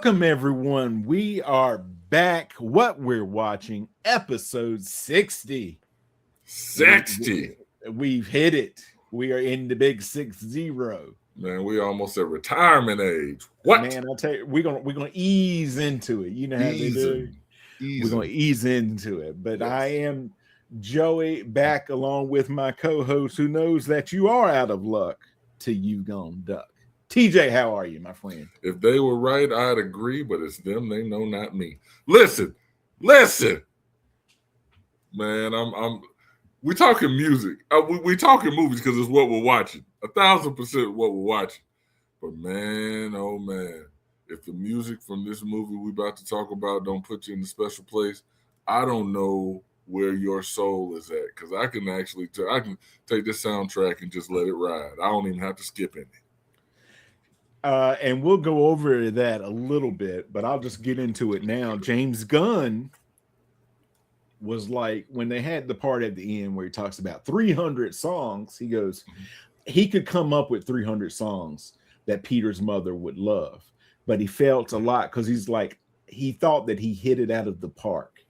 Welcome, everyone. We are back. What we're watching, episode 60. 60. We've hit it. We are in the big 60. Man, we almost at retirement age. What? Man, I'll tell you, we're gonna ease into it. You know how they do. We're gonna ease into it. But yes. I am Joey back along with my co-host who knows that you are out of luck till you gone duck. TJ, how are you, my friend? If they were right, I'd agree, but it's them, they know, not me. Listen. Man, we talking music. We talking movies because it's what we're watching. 1,000% what we're watching. But man, oh man, if the music from this movie we about to talk about don't put you in a special place, I don't know where your soul is at. Because I can actually I can take this soundtrack and just let it ride. I don't even have to skip any. And we'll go over that a little bit, but I'll just get into it now. James Gunn was like, when they had the part at the end where he talks about 300 songs, he goes, he could come up with 300 songs that Peter's mother would love, but he felt a lot because he's like, he thought that he hit it out of the park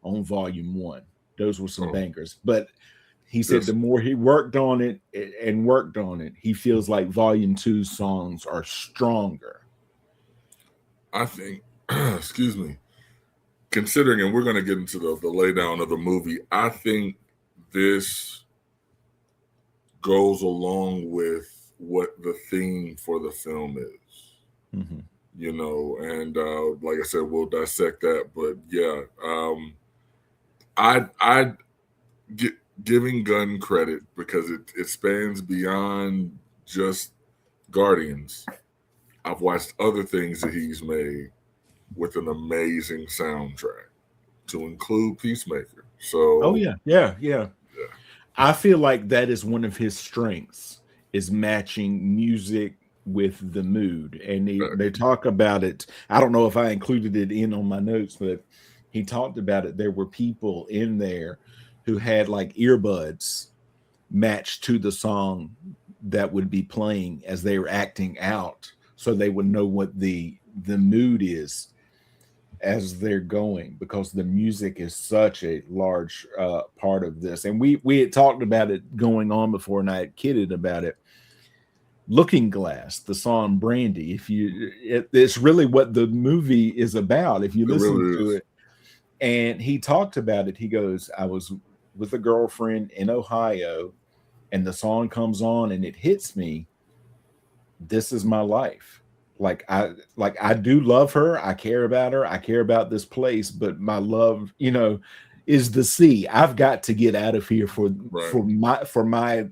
on volume 1. Those were some bangers, but he said the more he worked on it, he feels like volume 2 songs are stronger. I think, excuse me, considering, and we're going to get into the laydown of the movie, I think this goes along with what the theme for the film is. Mm-hmm. You know, and like I said, we'll dissect that. But yeah, I get giving Gunn credit because it spans beyond just Guardians. I've watched other things that he's made with an amazing soundtrack, to include Peacemaker. So yeah. I feel like that is one of his strengths, is matching music with the mood. And they talk about it. I don't know if I included it in on my notes, but he talked about it. There were people in there who had like earbuds matched to the song that would be playing as they were acting out, so they would know what the mood is as they're going, because the music is such a large part of this. And we had talked about it going on before, and I had kidded about it. Looking Glass, the song Brandy, it's really what the movie is about if you listen to it. And he talked about it. He goes, I was with a girlfriend in Ohio, and the song comes on and it hits me. This is my life. Like I do love her. I care about her. I care about this place, but my love, is the sea. I've got to get out of here for my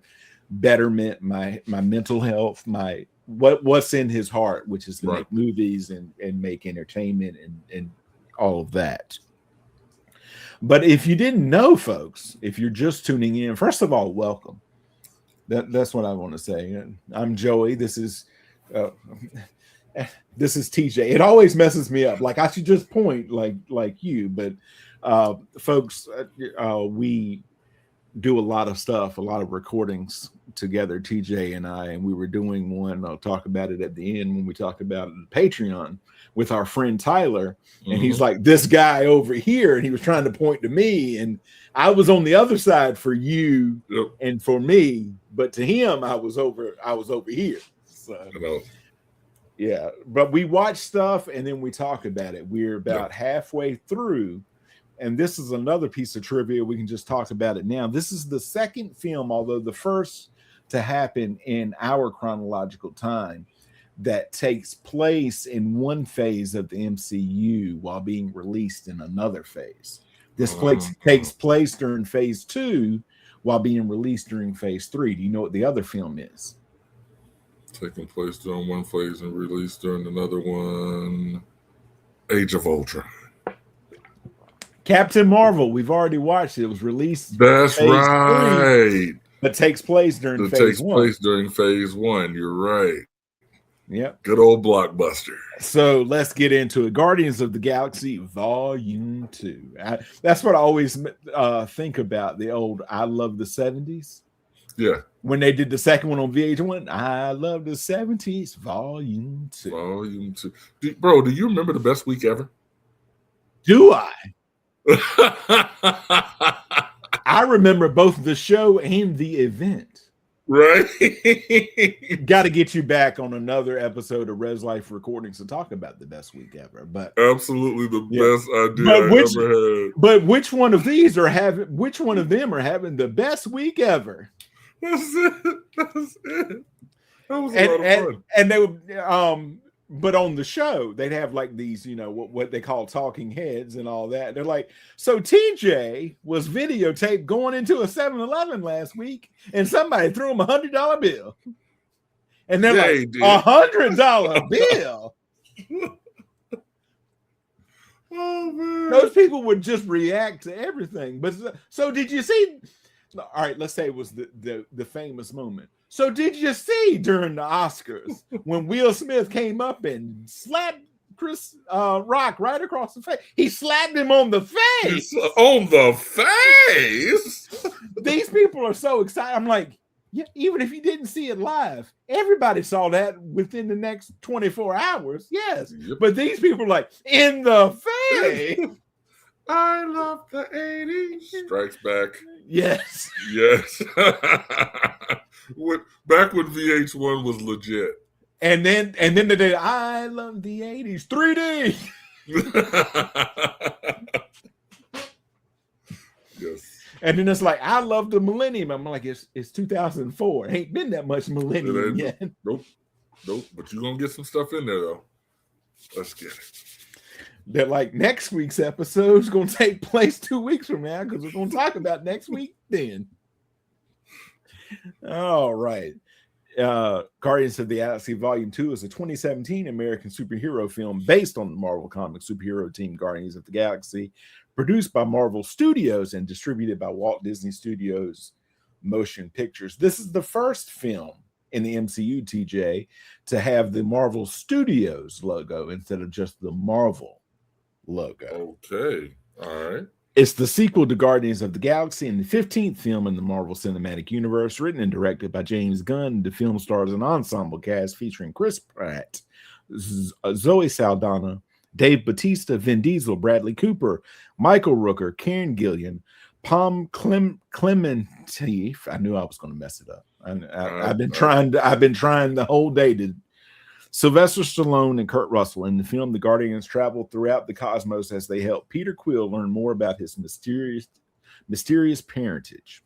betterment, my mental health, my what's in his heart, which is to make movies and make entertainment and all of that. But if you didn't know, folks, if you're just tuning in, first of all, welcome. That's what I want to say. I'm Joey. This is TJ. It always messes me up. Like I should just point like you, but folks, we do a lot of stuff, a lot of recordings together, TJ and I, and we were doing one. I'll talk about it at the end when we talk about Patreon with our friend Tyler. And he's like, this guy over here, and he was trying to point to me, and I was on the other side for you and for me, but to him I was over here. So yeah, but we watch stuff and then we talk about it. We're about halfway through, and this is another piece of trivia. We can just talk about it now. This is the second film, although the first to happen in our chronological time, that takes place in one phase of the MCU while being released in another phase. This takes place during phase 2 while being released during phase 3. Do you know what the other film is? Taking place during one phase and released during another one. Age of Ultron. Captain Marvel. We've already watched it. It was released. That's right. 3, but takes place during phase 1. Takes place during phase 1. You're right. Yep. Good old blockbuster. So let's get into it. Guardians of the Galaxy Volume 2. That's what I always think about, the old I love the 70s. Yeah. When they did the second one on VH1, I Love the 70s, Volume 2. Volume 2. Bro, do you remember the best week ever? Do I? I remember both the show and the event. Right? Got to get you back on another episode of Res Life Recordings to talk about the best week ever. But absolutely the best idea I ever had. But which one of these are having? Which one of them are having the best week ever? That's it. That's it. That was a lot of fun. And they would, but on the show, they'd have like these, you know, what they call talking heads and all that. They're like, so TJ was videotaped going into a 7-Eleven last week, and somebody threw him $100 bill. And they're like, $100 bill. Oh man. Those people would just react to everything. But so did you see? All right, let's say it was the famous moment. So did you see during the Oscars when Will Smith came up and slapped Chris Rock right across the face? He slapped him on the face. On the face? These people are so excited. I'm like, yeah, even if you didn't see it live, everybody saw that within the next 24 hours. Yes. Yep. But these people are like, in the face. I love the 80s. Strikes Back. Yes. Yes. Back when VH1 was legit. And then the day I love the 80s 3D. Yes. And then it's like, I love the millennium. I'm like, it's 2004. Ain't been that much millennium yet. Nope. But you're gonna get some stuff in there though. Let's get it. That like next week's episode is going to take place 2 weeks from now because we're going to talk about next week then. All right. Guardians of the Galaxy Volume 2 is a 2017 American superhero film based on the Marvel Comics superhero team Guardians of the Galaxy, produced by Marvel Studios and distributed by Walt Disney Studios Motion Pictures. This is the first film in the MCU, TJ, to have the Marvel Studios logo instead of just the Marvel logo. Okay. All right. It's the sequel to Guardians of the Galaxy and the 15th film in the Marvel Cinematic Universe, written and directed by James Gunn. The film stars an ensemble cast featuring Chris Pratt, Zoe Saldana, Dave Bautista, Vin Diesel, Bradley Cooper, Michael Rooker, Karen Gillan, Pom Clemente. I knew I was going to mess it up. I've been trying the whole day to. Sylvester Stallone and Kurt Russell. In the film, the Guardians travel throughout the cosmos as they help Peter Quill learn more about his mysterious parentage.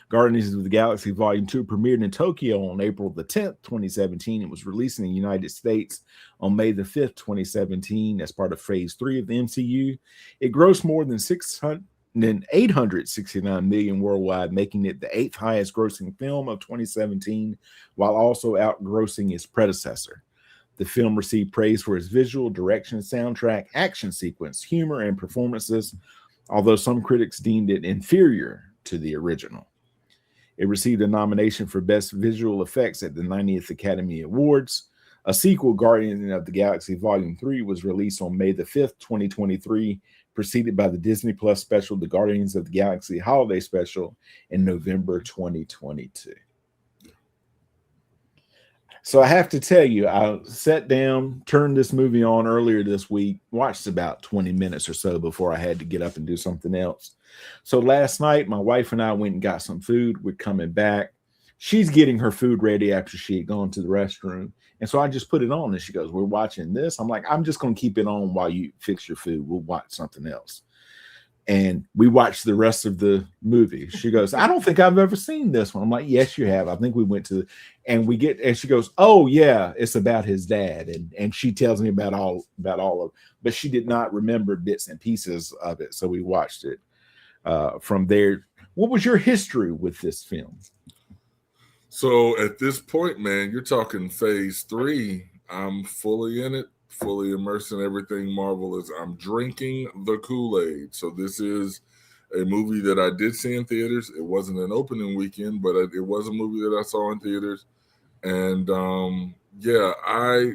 Guardians of the Galaxy Volume 2 premiered in Tokyo on April the 10th, 2017. It was released in the United States on May the 5th, 2017 as part of Phase 3 of the MCU. It grossed more than 869 million worldwide, making it the 8th highest grossing film of 2017, while also outgrossing its predecessor. The film received praise for its visual, direction, soundtrack, action sequence, humor, and performances, although some critics deemed it inferior to the original. It received a nomination for Best Visual Effects at the 90th Academy Awards. A sequel, Guardians of the Galaxy Volume 3, was released on May the 5th, 2023, preceded by the Disney Plus special, The Guardians of the Galaxy Holiday Special, in November 2022. So I have to tell you, I sat down, turned this movie on earlier this week, watched about 20 minutes or so before I had to get up and do something else. So last night, my wife and I went and got some food. We're coming back. She's getting her food ready after she had gone to the restroom. And so I just put it on and she goes, we're watching this. I'm like, I'm just going to keep it on while you fix your food. We'll watch something else. And we watched the rest of the movie. She goes, I don't think I've ever seen this one. I'm like, yes, you have. I think we went to, and she goes, oh yeah, it's about his dad. And she tells me about all of, but she did not remember bits and pieces of it. So we watched it from there. What was your history with this film? So at this point, man, you're talking Phase 3. I'm fully in it, fully immersed in everything Marvel is. I'm drinking the Kool-Aid. So this is a movie that I did see in theaters. It wasn't an opening weekend, but it was a movie that I saw in theaters. And I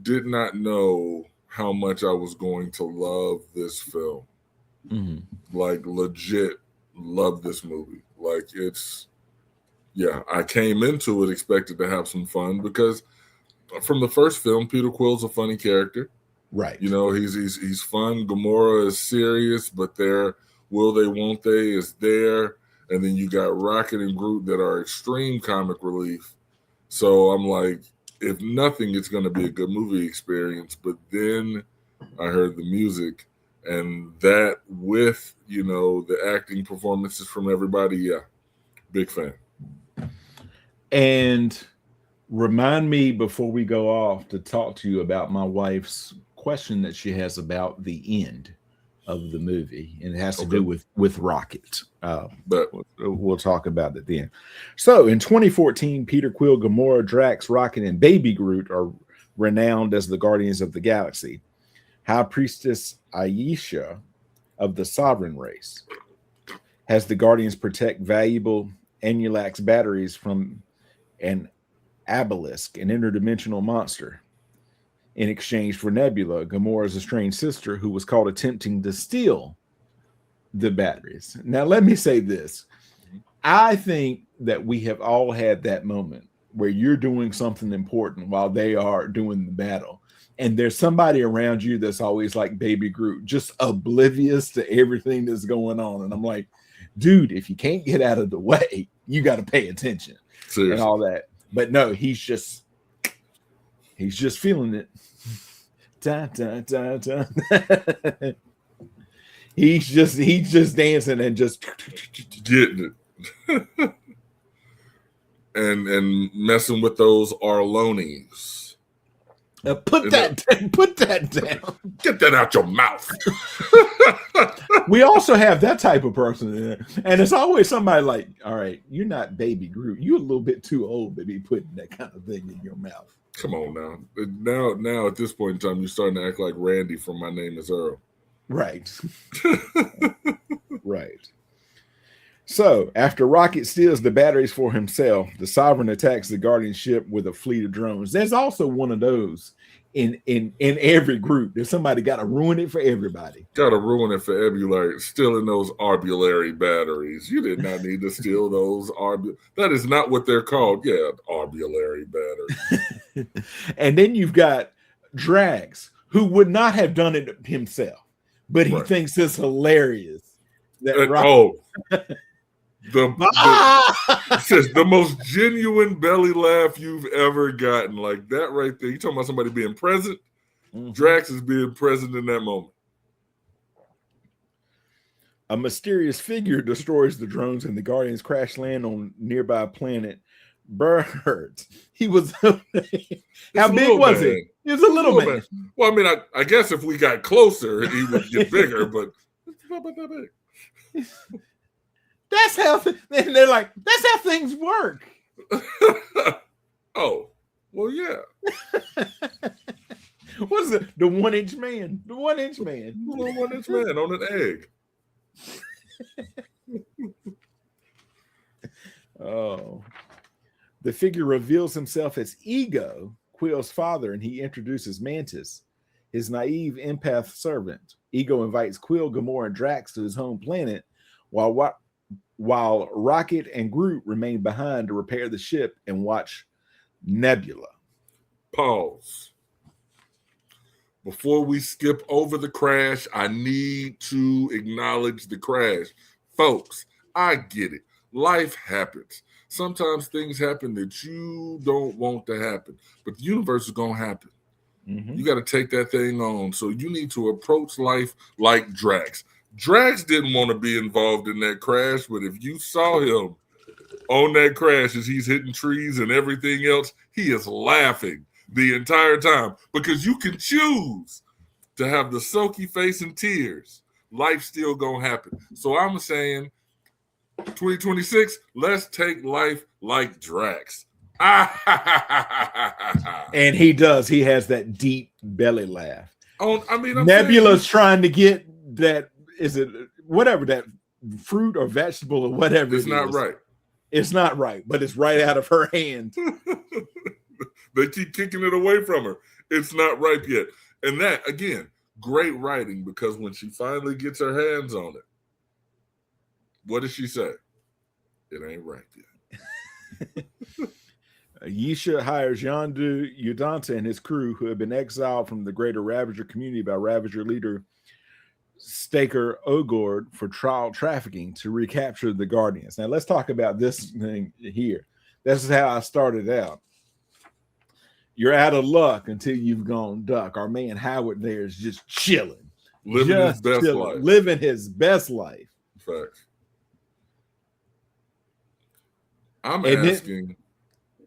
did not know how much I was going to love this film. Mm-hmm. Like legit love this movie. Like I came into it expected to have some fun because from the first film, Peter Quill's a funny character. Right. You know, he's fun. Gamora is serious, but their will they, won't they is there. And then you got Rocket and Groot that are extreme comic relief. So I'm like, if nothing, it's going to be a good movie experience. But then I heard the music, and that with, you know, the acting performances from everybody, yeah, big fan. And remind me before we go off to talk to you about my wife's question that she has about the end of the movie, and it has to do with Rocket. But we'll talk about it then. So in 2014, Peter Quill, Gamora, Drax, Rocket, and Baby Groot are renowned as the Guardians of the Galaxy. High Priestess Aisha of the Sovereign race has the Guardians protect valuable Anulax batteries from an Obelisk, an interdimensional monster, in exchange for Nebula, Gamora's estranged sister, who was caught attempting to steal the batteries. Now, let me say this. I think that we have all had that moment where you're doing something important while they are doing the battle, and there's somebody around you that's always like Baby Groot, just oblivious to everything that's going on. And I'm like, dude, if you can't get out of the way, you got to pay attention. Seriously. And all that. But no, he's just feeling it. Da, da, da, da. He's just dancing and just getting it. and messing with those Arlonis. Put that down. Get that out your mouth. We also have that type of person in there. And it's always somebody like, all right, you're not Baby Groot. You're a little bit too old to be putting that kind of thing in your mouth. Come on now. Now at this point in time, you're starting to act like Randy from My Name is Earl. Right. Right. So, after Rocket steals the batteries for himself, the Sovereign attacks the Guardian ship with a fleet of drones. There's also one of those in every group. There's somebody got to ruin it for everybody. Got to ruin it for Arbulary. Stealing those Arbulary batteries. You did not need to steal those. That is not what they're called. Yeah, Arbulary batteries. And then you've got Drax, who would not have done it himself, but he thinks it's hilarious. The most genuine belly laugh you've ever gotten, like that right there. You talking about somebody being present? Mm-hmm. Drax is being present in that moment. A mysterious figure destroys the drones, and the Guardians crash land on nearby planet Bird. He was how big was he? He was a little man. Well, I mean, I guess if we got closer, he would get bigger, but it's not about that big. That's how, and they're like, that's how things work. Oh, well, yeah. What is it? The 1-inch man. The 1-inch man. The little 1-inch man on an egg. Oh. The figure reveals himself as Ego, Quill's father, and he introduces Mantis, his naive empath servant. Ego invites Quill, Gamora, and Drax to his home planet, while Rocket and Groot remain behind to repair the ship and watch Nebula. Pause. Before we skip over the crash, I need to acknowledge the crash. Folks, I get it. Life happens. Sometimes things happen that you don't want to happen, but the universe is going to happen. Mm-hmm. You got to take that thing on. So you need to approach life like Drax. Drax didn't want to be involved in that crash, but if you saw him on that crash as he's hitting trees and everything else, he is laughing the entire time because you can choose to have the sulky face and tears. Life's still going to happen. So I'm saying 2026, let's take life like Drax. And he does. He has that deep belly laugh. I'm Nebula's trying to get that. Is it whatever that fruit or vegetable or whatever? It's not right. It's not right, but it's right out of her hand. They keep kicking it away from her. It's not ripe yet. And that, again, great writing, because when she finally gets her hands on it, What did she say? It ain't right yet. Yisha hires Yondu Udanta and his crew, who have been exiled from the greater Ravager community by Ravager leader Staker Ogord, for trial trafficking to recapture the Guardians. Now, let's talk about this thing here. This is how I started out. You're out of luck until you've gone duck. Our man Howard there is just chilling. Living his best life. Living his best life. Facts. I'm asking,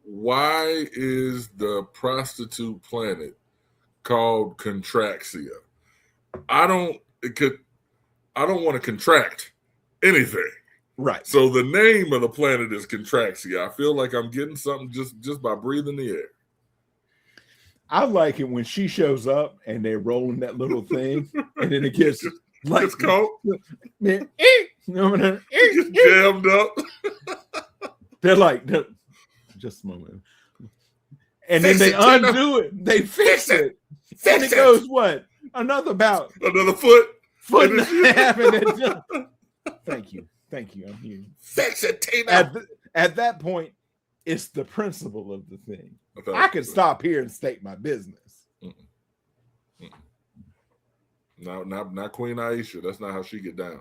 why is the prostitute planet called Contraxia? I don't want to contract anything. Right. So the name of the planet is Contraxia. I feel like I'm getting something just by breathing the air. I like it when she shows up and they're rolling that little thing, and then it gets like it's cold. It gets jammed up. They're like, just a moment. And then they undo it. They fix it. And it goes what? Another foot and a half. And Thank you. I'm here. Fix it, Tina. At that point, it's the principle of the thing. I could stop here and state my business. No, not Queen Aisha. That's not how she get down.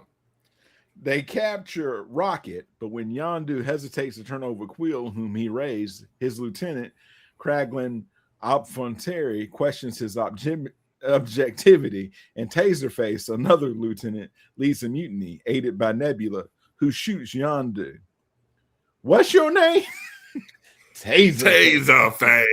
They capture Rocket, but when Yondu hesitates to turn over Quill, whom he raised, his lieutenant, Kraglin Opfonteri, questions his objectivity, and Taserface, another lieutenant, leads a mutiny, aided by Nebula, who shoots Yondu. What's your name? Taserface.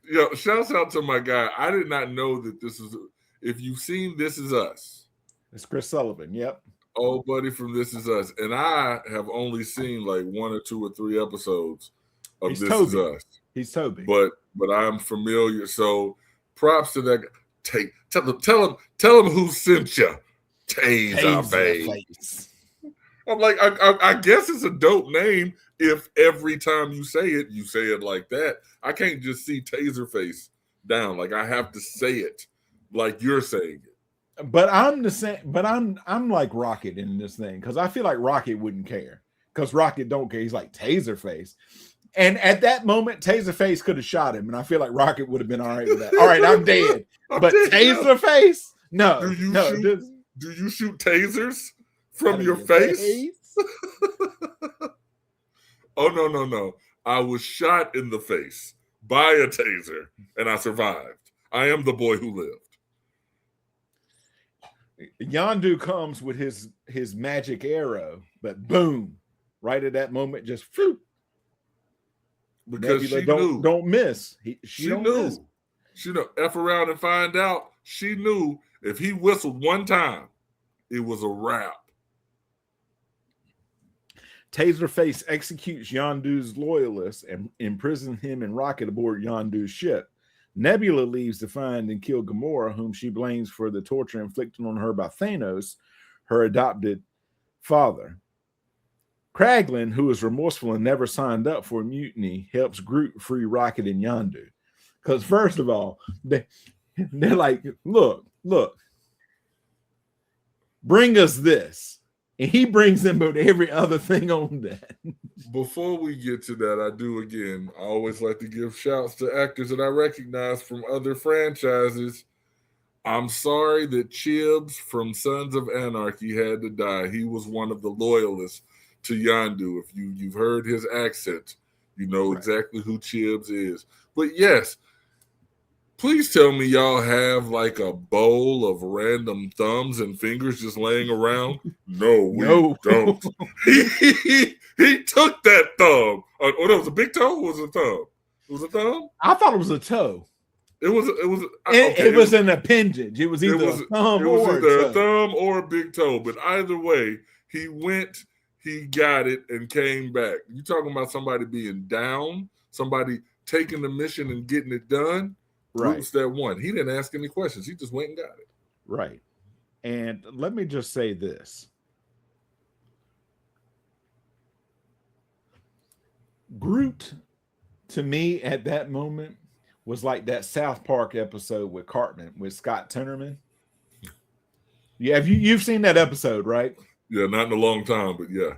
Yo, shouts out to my guy. I did not know that this is. If you've seen This Is Us, it's Chris Sullivan. Yep. Oh, buddy from This Is Us, and I have only seen like 1 or 2 or 3 episodes of This Is Us. He's Toby, but I'm familiar. So props to that. Tell him who sent you. Taserface. I'm like, I guess it's a dope name. If every time you say it like that. I can't just see Taserface down. Like I have to say it like you're saying it. But I'm the same. But I'm like Rocket in this thing because I feel like Rocket wouldn't care because Rocket don't care. He's like Taserface, and at that moment, Taserface could have shot him, and I feel like Rocket would have been all right with that. All right, I'm dead. But Taserface, no. Do you shoot tasers from your face? Oh, no. I was shot in the face by a taser, and I survived. I am the boy who lived. Yondu comes with his magic arrow, but boom, right at that moment, just floop. Because Nebula she knew. Don't miss. She knew. Miss. She knew. F around and find out. She knew if he whistled one time, it was a wrap. Taserface executes Yondu's loyalists and imprisons him and Rocket aboard Yondu's ship. Nebula leaves to find and kill Gamora, whom she blames for the torture inflicted on her by Thanos, her adopted father. Kraglin, who is remorseful and never signed up for a mutiny, helps Groot free Rocket and Yondu. Because first of all, they're like, look, bring us this. And he brings them about every other thing on that. Before we get to that, I do again. I always like to give shouts to actors that I recognize from other franchises. I'm sorry that Chibs from Sons of Anarchy had to die. He was one of the loyalists to Yondu. If you've heard his accent, you know exactly who Chibs is. But yes, please tell me y'all have like a bowl of random thumbs and fingers just laying around. No, we don't. He took that thumb. Oh, that was a big toe. Or was it a thumb? It was a thumb. I thought it was a toe. It was an appendage. It was either a thumb or a big toe. But either way, he went, he got it, and came back. You talking about somebody being down, somebody taking the mission and getting it done. Right. Groot's that one. He didn't ask any questions. He just went and got it. Right. And let me just say this. Groot, to me, at that moment, was like that South Park episode with Cartman, with Scott Tenorman. Yeah, you've seen that episode, right? Yeah, not in a long time, but yeah.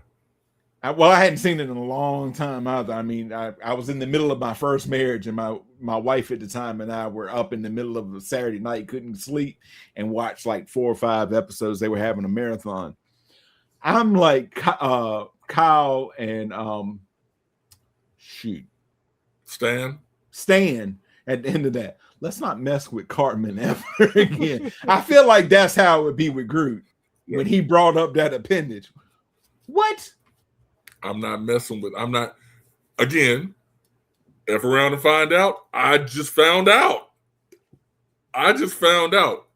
I hadn't seen it in a long time either. I mean, I was in the middle of my first marriage, and my wife at the time and I were up in the middle of a Saturday night, couldn't sleep, and watched like 4 or 5 episodes. They were having a marathon. I'm like Kyle and Stan at the end of that. Let's not mess with Cartman ever again. I feel like that's how it would be with Groot when he brought up that appendage. What? I'm not messing with. I'm not. Again, F around and find out. I just found out.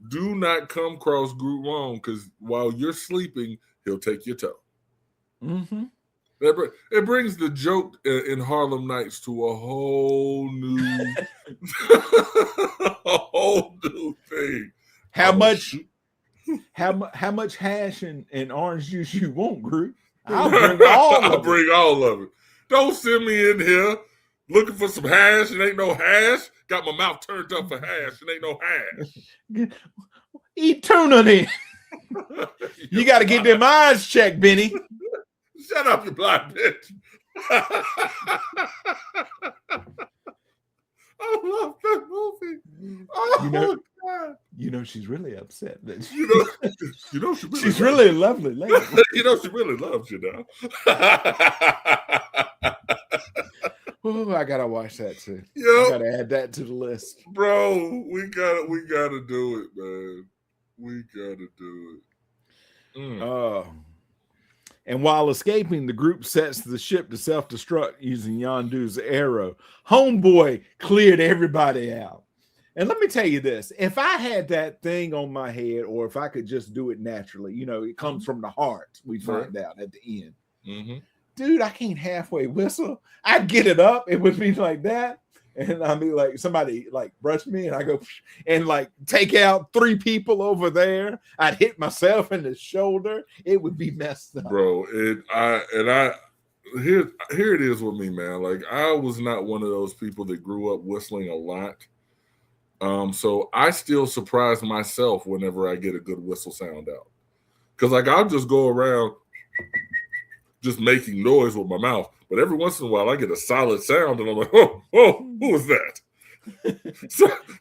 Do not come across Groot wrong, because while you're sleeping, he'll take your toe. Mm-hmm. It brings the joke in Harlem Nights to a whole new, thing. How much hash and orange juice you want, Groot? I'll bring all of it. Don't send me in here looking for some hash. It ain't no hash. Got my mouth turned up for hash. It ain't no hash. Eat tuna then. You got to get them eyes checked, Benny. Shut up, you blind bitch. I love that movie. Oh, God. You know she's really upset that she's really a lovely lady. She really loves you now. Oh, I gotta watch that too. Yep. I gotta add that to the list, bro. We gotta do it, man. We gotta do it. And while escaping, the group sets the ship to self-destruct using Yondu's arrow. Homeboy cleared everybody out. And let me tell you this, if I had that thing on my head, or if I could just do it naturally, it comes from the heart, we find out at the end. Mm-hmm. Dude, I can't halfway whistle. I'd get it up. It would be like that. And I'd be like, somebody like brush me, and I go and like take out 3 people over there. I'd hit myself in the shoulder. It would be messed up. Bro, here it is with me, man. Like, I was not one of those people that grew up whistling a lot. So I still surprise myself whenever I get a good whistle sound out. Because like I'll just go around just making noise with my mouth. But every once in a while I get a solid sound and I'm like, oh, who was that?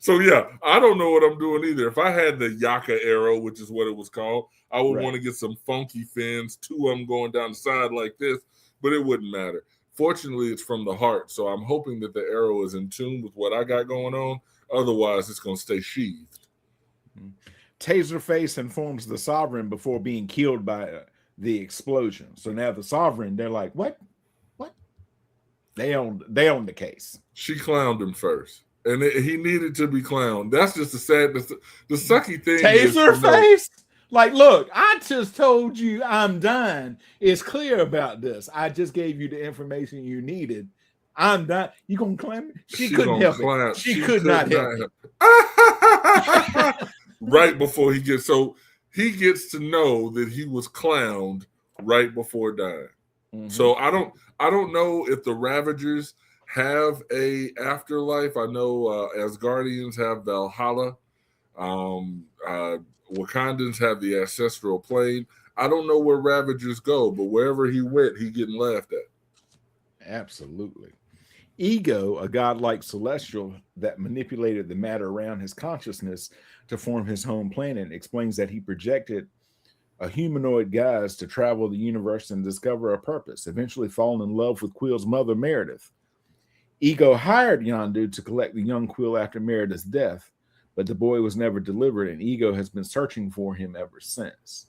so yeah, I don't know what I'm doing either. If I had the Yaka arrow, which is what it was called, I would want to get some funky fins, 2 of them going down the side like this, but it wouldn't matter. Fortunately, it's from the heart. So I'm hoping that the arrow is in tune with what I got going on. Otherwise, it's going to stay sheathed. Taserface informs the Sovereign before being killed by the explosion. So now the Sovereign, they're like, what? They own the case. She clowned him first. And he needed to be clowned. That's just the sadness. The sucky thing Taserface? Like, look, I just told you I'm done. It's clear about this. I just gave you the information you needed. I'm done. You gonna claim it? She couldn't help it. She could not help it. Right before he gets to know that he was clowned right before dying. Mm-hmm. So I don't know if the Ravagers have a afterlife. I know Asgardians have Valhalla. Wakandans have the ancestral plane. I don't know where Ravagers go, but wherever he went, he getting laughed at. Absolutely. Ego, a godlike celestial that manipulated the matter around his consciousness to form his home planet, explains that he projected a humanoid guise to travel the universe and discover a purpose, eventually falling in love with Quill's mother, Meredith. Ego hired Yondu to collect the young Quill after Meredith's death, but the boy was never delivered, and Ego has been searching for him ever since.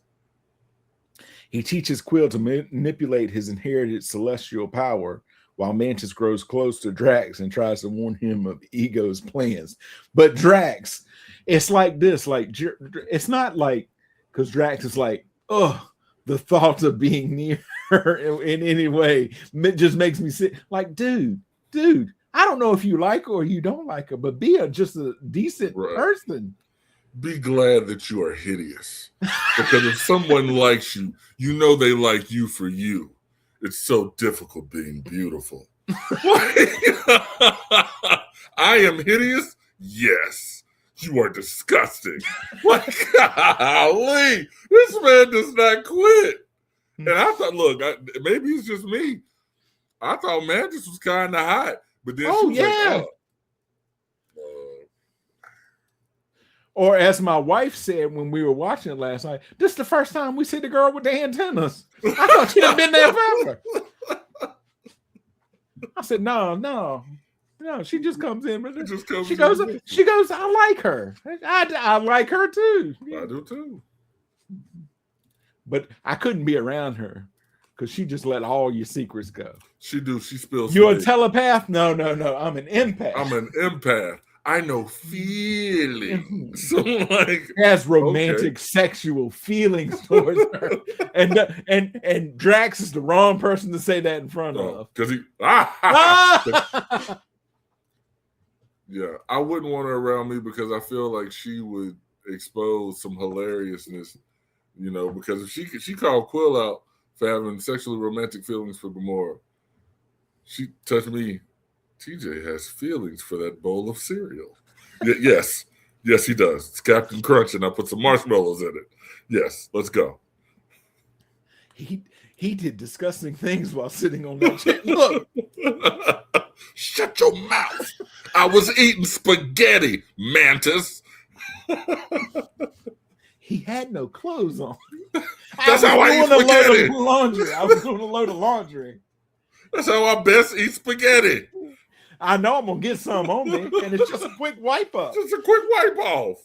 He teaches Quill to manipulate his inherited celestial power, while Mantis grows close to Drax and tries to warn him of Ego's plans. But Drax, it's like this, like, it's not like, because Drax is like, oh, the thought of being near her in any way just makes me sick. Like, dude, I don't know if you like her or you don't like her, but be just a decent person. Be glad that you are hideous. Because if someone likes you, you know they like you for you. It's so difficult being beautiful. I am hideous? Yes. You are disgusting. Like, golly, this man does not quit. And I thought, look, maybe it's just me. I thought Mantis was kind of hot, but then she was like, Or as my wife said when we were watching it last night, this is the first time we see the girl with the antennas. I thought she'd have been there forever. I said, no. She just comes in. She goes, I like her. I like her too. I do too. But I couldn't be around her because she just let all your secrets go. She spills. You're a telepath? No. I'm an empath. I'm an empath. I know feelings. So like, has romantic, sexual feelings towards her, and Drax is the wrong person to say that in front of. Because yeah, I wouldn't want her around me because I feel like she would expose some hilariousness, because if she called Quill out for having sexually romantic feelings for Gamora, she touched me. TJ has feelings for that bowl of cereal. Yes, he does. It's Captain Crunch, and I put some marshmallows in it. Yes, let's go. He did disgusting things while sitting on that chair. Look. Shut your mouth. I was eating spaghetti, Mantis. He had no clothes on. That's how I eat spaghetti. I was doing a load of laundry. That's how I best eat spaghetti. I know I'm going to get some on me, and it's just a quick wipe up. Just a quick wipe off.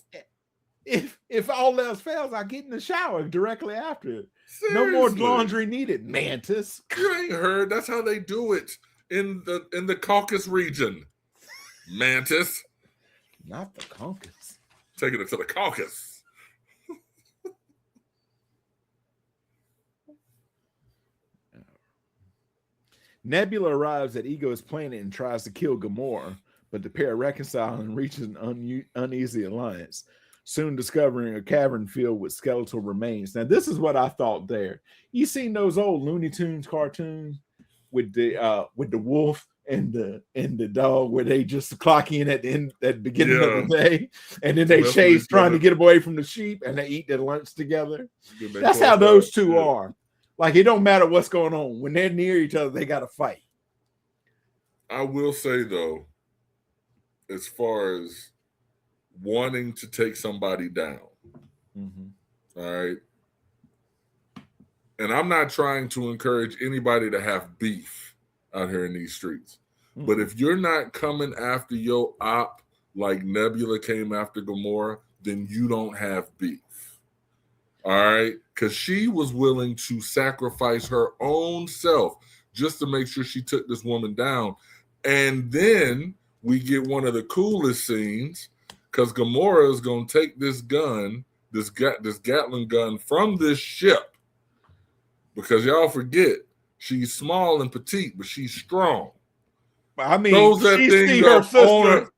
If all else fails, I get in the shower directly after it. Seriously. No more laundry needed, Mantis. You ain't heard. That's how they do it in the Caucasus region. Mantis. Not the Caucasus. Taking it to the Caucasus. Nebula arrives at Ego's planet and tries to kill Gamora, but the pair reconcile and reach an uneasy alliance, soon discovering a cavern filled with skeletal remains. Now, this is what I thought there. You seen those old Looney Tunes cartoons with the wolf and the dog where they just clock in at the beginning of the day, and then they chase trying to get away from the sheep, and they eat their lunch together. That's how those two are. Like, it don't matter what's going on. When they're near each other, they got to fight. I will say, though, as far as wanting to take somebody down, all right, and I'm not trying to encourage anybody to have beef out here in these streets, but if you're not coming after your op like Nebula came after Gamora, then you don't have beef. All right, because she was willing to sacrifice her own self just to make sure she took this woman down. And then we get one of the coolest scenes because Gamora is going to take this gun, this Gatling gun from this ship, because y'all forget she's small and petite, but she's strong. I mean, she see her sister.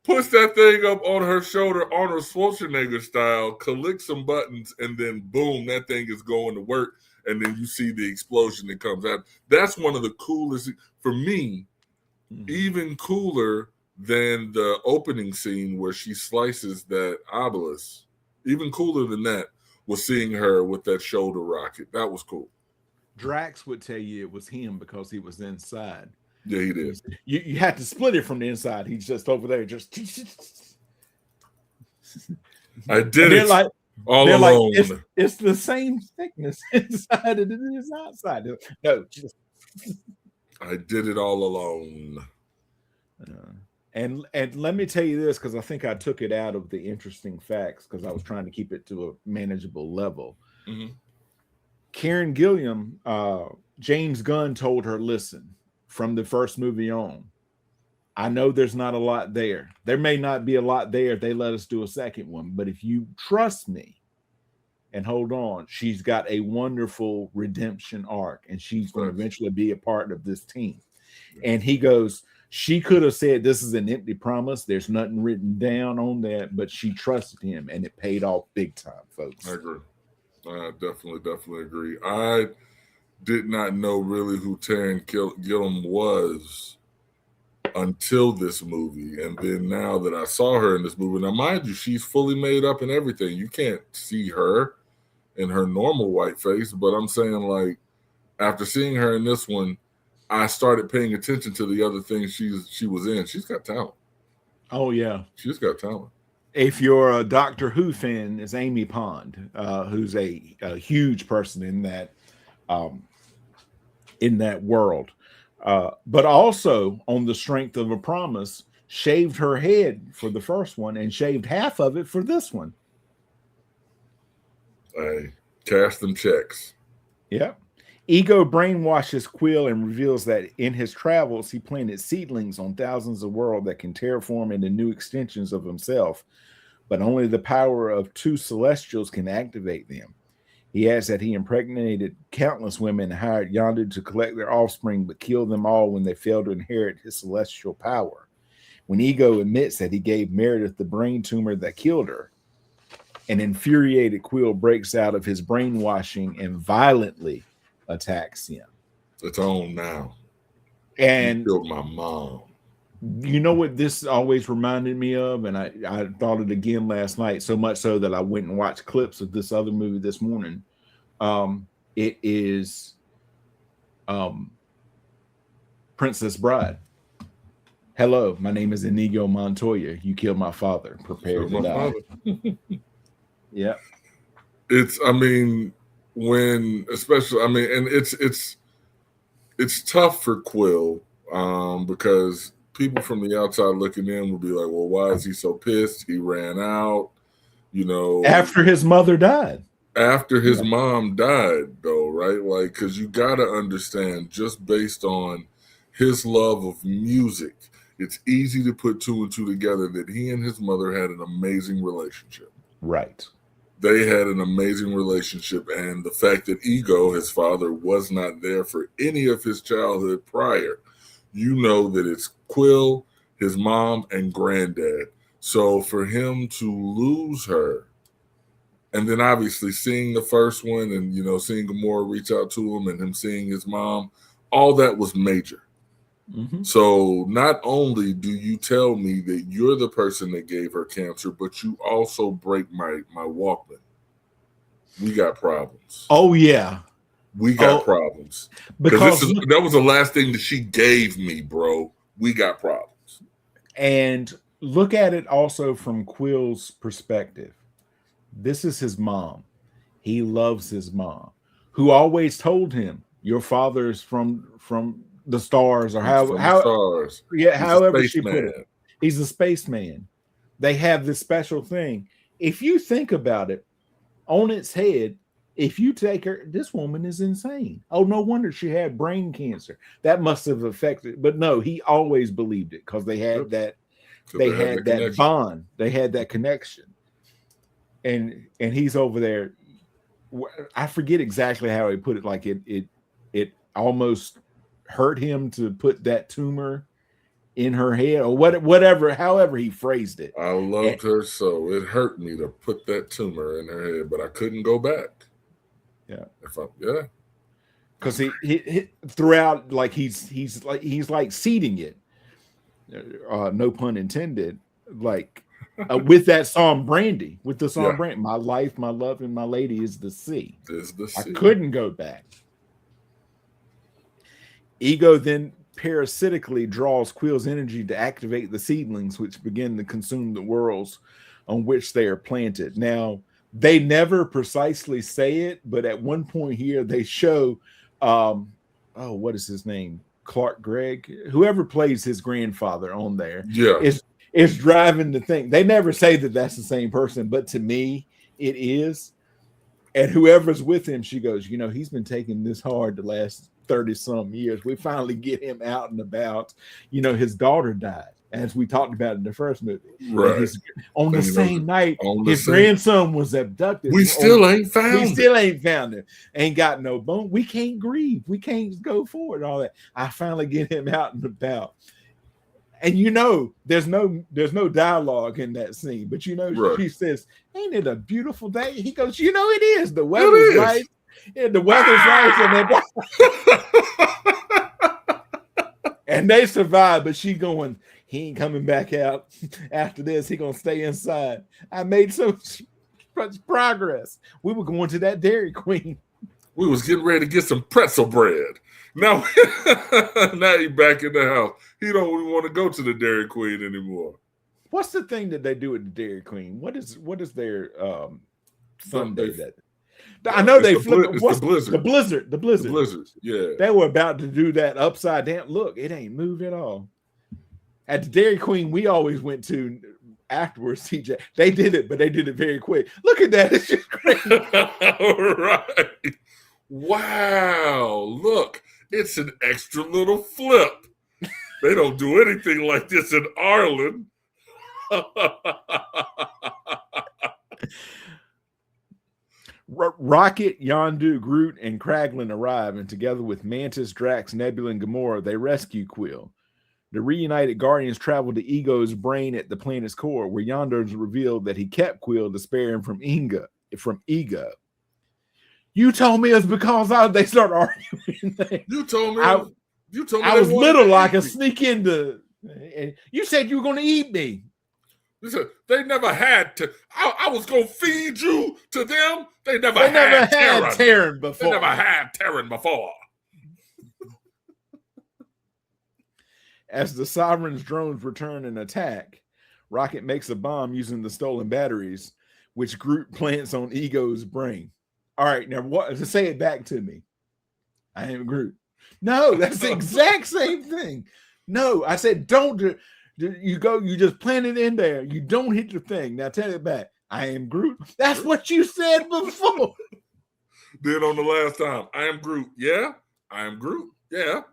Puts that thing up on her shoulder, Arnold Schwarzenegger style, clicks some buttons, and then boom, that thing is going to work. And then you see the explosion that comes out. That's one of the coolest, for me, even cooler than the opening scene where she slices that obelisk. Even cooler than that was seeing her with that shoulder rocket. That was cool. Drax would tell you it was him because he was inside. Yeah, he did. You had to split it from the inside. He's just over there, just. I did it like, all alone. Like, it's the same thickness inside it is outside. No, just. I did it all alone. And let me tell you this, because I think I took it out of the interesting facts because I was trying to keep it to a manageable level. Karen Gilliam, James Gunn told her, listen, from the first movie on, I know there's not a lot there. There may not be a lot there if they let us do a second one, but if you trust me and hold on, she's got a wonderful redemption arc, and she's going to eventually be a part of this team. And he goes, she could have said this is an empty promise. There's nothing written down on that, but she trusted him, and it paid off big time, folks. I agree. I definitely agree. I did not know really who Taryn Gilliam was until this movie. And then now that I saw her in this movie, now mind you, she's fully made up and everything. You can't see her in her normal white face, but I'm saying, like, after seeing her in this one, I started paying attention to the other things she was in. She's got talent. Oh yeah, she's got talent. If you're a Doctor Who fan, is Amy Pond, who's a huge person in that world, but also on the strength of a promise, shaved her head for the first one and shaved half of it for this one. Hey, cash them checks. Yeah. Ego brainwashes Quill and reveals that in his travels, he planted seedlings on thousands of worlds that can terraform into new extensions of himself, but only the power of 2 celestials can activate them. He adds that he impregnated countless women and hired Yondu to collect their offspring, but killed them all when they failed to inherit his celestial power. When Ego admits that he gave Meredith the brain tumor that killed her, an infuriated Quill breaks out of his brainwashing and violently attacks him. It's on now. And you killed my mom. You know what this always reminded me of? And I thought it again last night, so much so that I went and watched clips of this other movie this morning. It is Princess Bride. Hello, my name is Inigo Montoya. You killed my father. Prepare to die. Yeah. I mean, when especially, I mean, and it's tough for Quill because people from the outside looking in will be like, well, why is he so pissed? He ran out, you know. After his mother died. After his mom died, though, right? Like, because you got to understand, just based on his love of music, it's easy to put 2 and 2 together that he and his mother had an amazing relationship. Right. They had an amazing relationship, and the fact that Ego, his father, was not there for any of his childhood prior, you know that it's Quill, his mom, and granddad. So for him to lose her, and then obviously seeing the first one and, you know, seeing Gamora reach out to him and him seeing his mom, all that was major. Mm-hmm. So not only do you tell me that you're the person that gave her cancer, but you also break my Walkman. We got problems. Oh, yeah. We got problems. Because that was the last thing that she gave me, bro. We got problems. And look at it also from Quill's perspective. This is his mom. He loves his mom, who always told him, your father is from the stars, or how stars. Yeah, however she put it. He's a spaceman. They have this special thing. If you think about it on its head, if you take her, this woman is insane. Oh, no wonder she had brain cancer. That must have affected, but no, he always believed it because they had that bond. They had that connection. And he's over there. I forget exactly how he put it. Like it almost hurt him to put that tumor in her head, or whatever, however he phrased it. I loved her so. It hurt me to put that tumor in her head, but I couldn't go back. Yeah. Because he throughout, like he's like seeding it. No pun intended. Like with that song Brandy, with the song Brandy, my life, my love, and my lady is the sea. I couldn't go back. Ego then parasitically draws Quill's energy to activate the seedlings, which begin to consume the worlds on which they are planted. Now, they never precisely say it, but at one point here, they show, what is his name? Clark Gregg, whoever plays his grandfather on there, is driving the thing. They never say that that's the same person, but to me, it is. And whoever's with him, she goes, you know, he's been taking this hard the last 30-some years. We finally get him out and about. You know, his daughter died, as we talked about in the first movie. Right. On the same night, his grandson was abducted. We still ain't found him. Ain't got no bone. We can't grieve. We can't go forward. All that. I finally get him out and about. And you know, there's no dialogue in that scene, but you know, she says, "Ain't it a beautiful day?" He goes, "You know, it is. The weather's nice. Yeah, the weather's nice." And they survive, but she going, he ain't coming back out after this. He gonna stay inside. I made so progress. We were going to that Dairy Queen. We was getting ready to get some pretzel bread. Now, now he back in the house. He don't even want to go to the Dairy Queen anymore. What's the thing that they do at the Dairy Queen? What is their Sunday that? I know they flipped the blizzard. The blizzard. Yeah. They were about to do that upside down. Look, it ain't moved at all. At the Dairy Queen, we always went to afterwards, TJ. They did it, but they did it very quick. Look at that. It's just crazy. All right. Wow. Look, it's an extra little flip. They don't do anything like this in Ireland. Rocket, Yondu, Groot, and Kraglin arrive, and together with Mantis, Drax, Nebula, and Gamora, they rescue Quill. The reunited Guardians travel to Ego's brain at the planet's core, where Yondu is revealed that he kept Quill to spare him from Ego. You told me it's because they start arguing. You told me. I was little. I could sneak into. You said you were going to eat me. Listen, they never had to. I was going to feed you to them. They never had Terran before. They never had Terran before. As the Sovereign's drones return and attack, Rocket makes a bomb using the stolen batteries, which Groot plants on Ego's brain. All right, now what? Say it back to me. I am Groot. No, that's the exact same thing. No, I said don't do. You just plant it in there. You don't hit the thing. Now tell it back. I am Groot. That's what you said before. Then on the last time, I am Groot. Yeah, I am Groot. Yeah,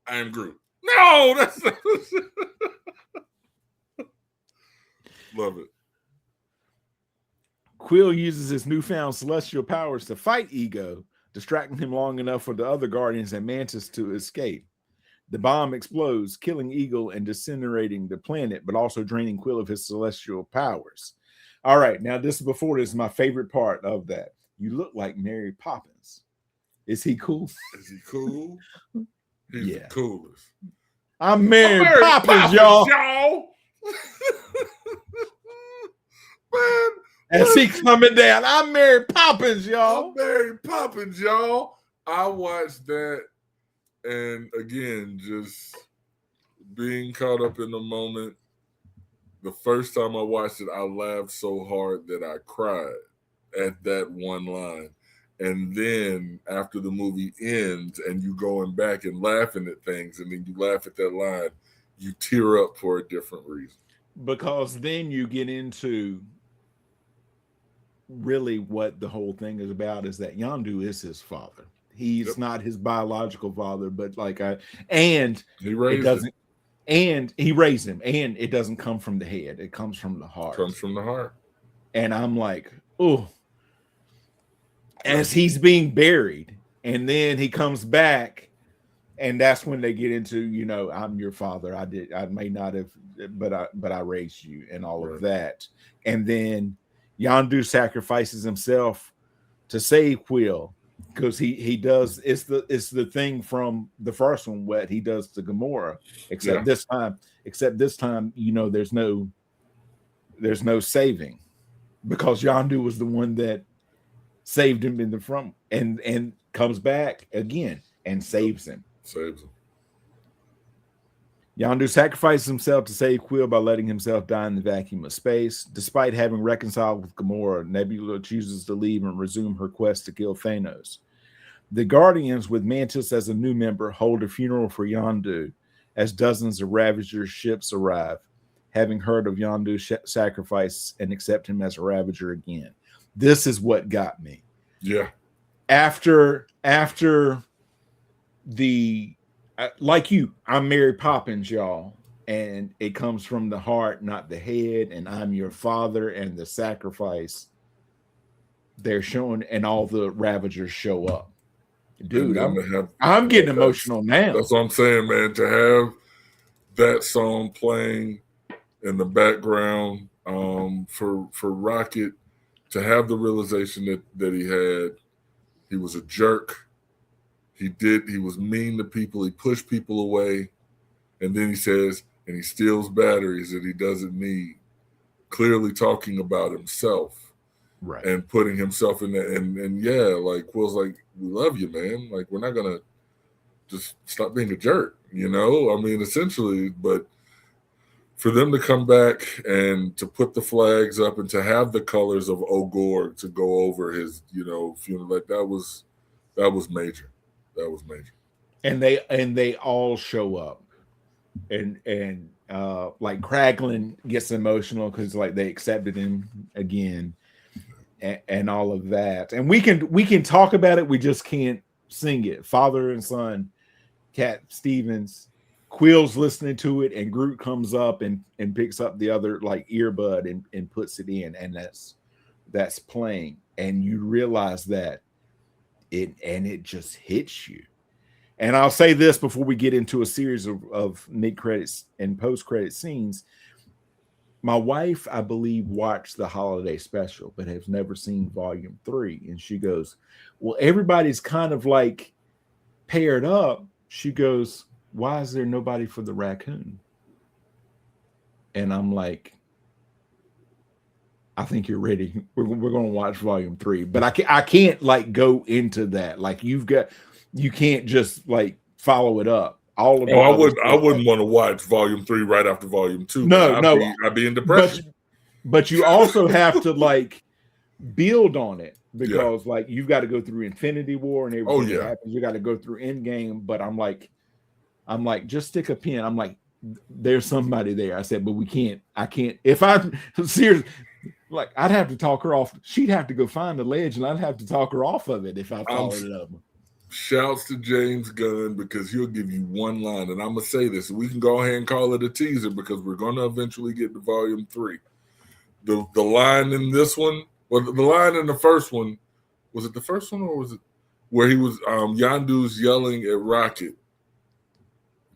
I am Groot. No, that's love it. Quill uses his newfound celestial powers to fight Ego, distracting him long enough for the other Guardians and Mantis to escape. The bomb explodes, killing Ego and disintegrating the planet, but also draining Quill of his celestial powers. All right, now this is my favorite part of that. You look like Mary Poppins. Is he cool? Is he cool? He's the coolest. I'm Mary Poppins, y'all. Man, as he coming down, I'm Mary Poppins, y'all. I'm Mary Poppins, y'all. I watched that, and again, just being caught up in the moment. The first time I watched it, I laughed so hard that I cried at that one line. And then after the movie ends and you going back and laughing at things, and then you laugh at that line, you tear up for a different reason. Because then you get into really what the whole thing is about, is that Yondu is his father. He's not his biological father, but and he raised him. And he raised him, and it doesn't come from the head. It comes from the heart. Comes from the heart. And I'm like, oh, as he's being buried, and then he comes back, and that's when they get into, I'm your father. I may not have, but I raised you, and all of that. And then Yondu sacrifices himself to save Quill, because he does. It's the thing from the first one, what he does to Gamora, except this time, there's no saving, because Yondu was the one that saved him in the front, and comes back again and saves him. Yondu sacrifices himself to save Quill by letting himself die in the vacuum of space. Despite having reconciled with Gamora, Nebula chooses to leave and resume her quest to kill Thanos. The Guardians, with Mantis as a new member, hold a funeral for Yondu as dozens of Ravager ships arrive, having heard of Yondu's sacrifice and accept him as a Ravager again. This is what got me. Yeah. After the like you, I'm Mary Poppins, y'all, and it comes from the heart, not the head, and I'm your father, and the sacrifice they're showing, and all the Ravagers show up. Dude, I'm getting emotional now. That's what I'm saying, man. To have that song playing in the background, for Rocket to have the realization that he was a jerk. He was mean to people. He pushed people away. And then he says, and he steals batteries that he doesn't need, clearly talking about himself. right, and putting himself in that. And yeah, like Quill's like, we love you, man. Like, we're not gonna just stop being a jerk, you know? I mean, essentially, but for them to come back and to put the flags up and to have the colors of O'Gorg to go over his, funeral, like that was major. That was major. and they all show up, and like Kraglin gets emotional because like they accepted him again, and all of that, and we can talk about it. We just can't sing it. Father and son, Cat Stevens. Quill's listening to it, and Groot comes up and picks up the other like earbud and puts it in, and that's playing, and you realize that it just hits you. And I'll say this before we get into a series of mid credits and post credit scenes. My wife, I believe, watched the holiday special, but has never seen Volume 3, and she goes, "Well, everybody's kind of like paired up." She goes, "Why is there nobody for the raccoon?" And I'm like, "I think you're ready. We're going to watch Volume 3." But I can't like go into that. Like you can't just like follow it up. All of I wouldn't want to watch Volume 3 right after Volume 2. No, I'd be in depression. But you also have to like build on it, because like you've got to go through Infinity War and everything that happens. You got to go through Endgame. But I'm like, just stick a pin. I'm like, there's somebody there. I said, but I can't. If I seriously, like, I'd have to talk her off. She'd have to go find the ledge, and I'd have to talk her off of it if I followed it up. Shouts to James Gunn, because he'll give you one line, and I'm gonna say this. We can go ahead and call it a teaser because we're gonna eventually get to Volume 3. The line in this one, well, the line in the first one, was it the first one or was it where he was Yondu's yelling at Rocket,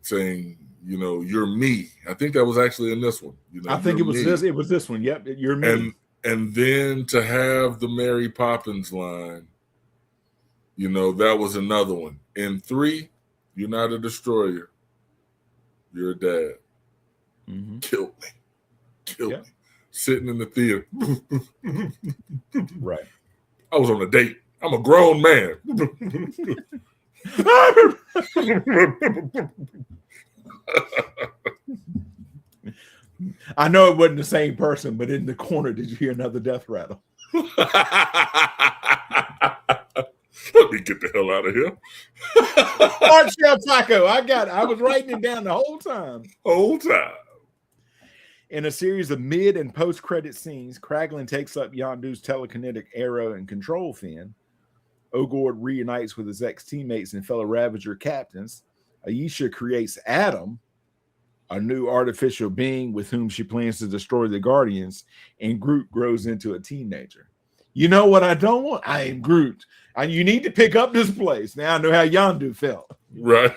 saying, "You're me." I think that was actually in this one. I think it was me. It was this one. Yep, you're me. And then to have the Mary Poppins line, that was another one. In 3, you're not a destroyer. You're a dad. Mm-hmm. Killed me. Sitting in the theater. Right. I was on a date. I'm a grown man. I know it wasn't the same person, but in the corner, did you hear another death rattle? Let me get the hell out of here. Art Shell Taco. I was writing it down the whole time. In a series of mid and post-credit scenes, Kraglin takes up Yondu's telekinetic arrow and control fin. O'Gorg reunites with his ex-teammates and fellow Ravager captains. Aisha creates Adam, a new artificial being with whom she plans to destroy the Guardians, and Groot grows into a teenager. You know what I don't want? I am Groot. And you need to pick up this place. Now I know how Yondu felt. Right.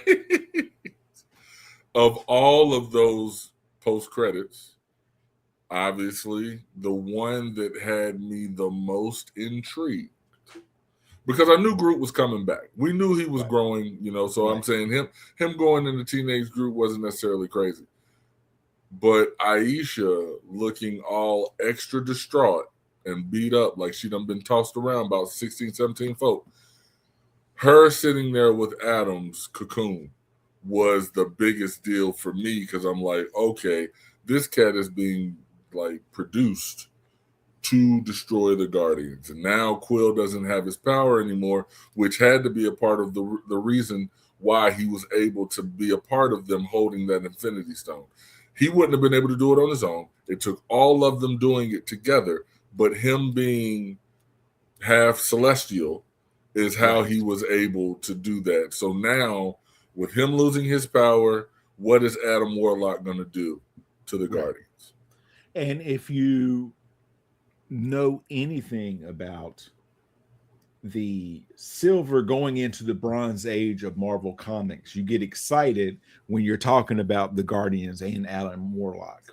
Of all of those post-credits, obviously, the one that had me the most intrigued, because I knew Groot was coming back. We knew he was growing, so I'm saying him going into teenage Groot wasn't necessarily crazy. But Aisha looking all extra distraught and beat up like she done been tossed around about 16, 17 folk. Her sitting there with Adam's cocoon was the biggest deal for me, because I'm like, okay, this cat is being like produced to destroy the Guardians. And now Quill doesn't have his power anymore, which had to be a part of the reason why he was able to be a part of them holding that Infinity Stone. He wouldn't have been able to do it on his own. It took all of them doing it together, but him being half celestial is how he was able to do that. So now, with him losing his power, what is Adam Warlock going to do to the Guardians? And if you know anything about the Silver going into the Bronze Age of Marvel Comics, you get excited when you're talking about the Guardians and Adam Warlock,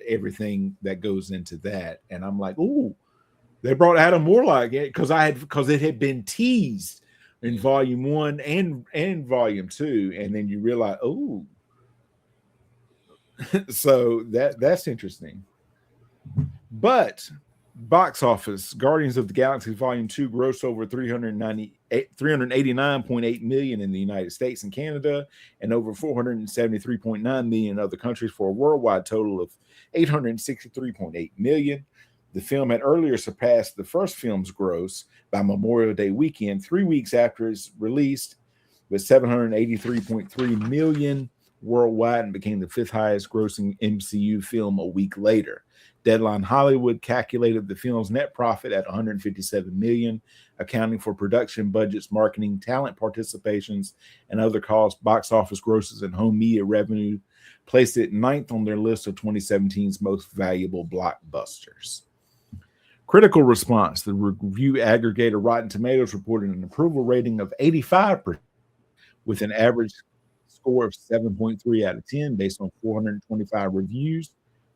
everything that goes into that. And I'm like, ooh, they brought Adam Warlock because it had been teased in Volume 1 and Volume 2, and then you realize, oh, so that's interesting. But Box office: Guardians of the Galaxy Volume 2 grossed over 389.8 million in the United States and Canada, and over 473.9 million in other countries, for a worldwide total of 863.8 million. The film had earlier surpassed the first film's gross by Memorial Day weekend, 3 weeks after its release, with 783.3 million worldwide, and became the fifth highest grossing MCU film a week later. Deadline Hollywood calculated the film's net profit at 157 million, accounting for production budgets, marketing, talent participations, and other costs. Box office grosses and home media revenue placed it ninth on their list of 2017's most valuable blockbusters. Critical response: the review aggregator Rotten Tomatoes reported an approval rating of 85%, with an average score of 7.3 out of 10 based on 425 reviews.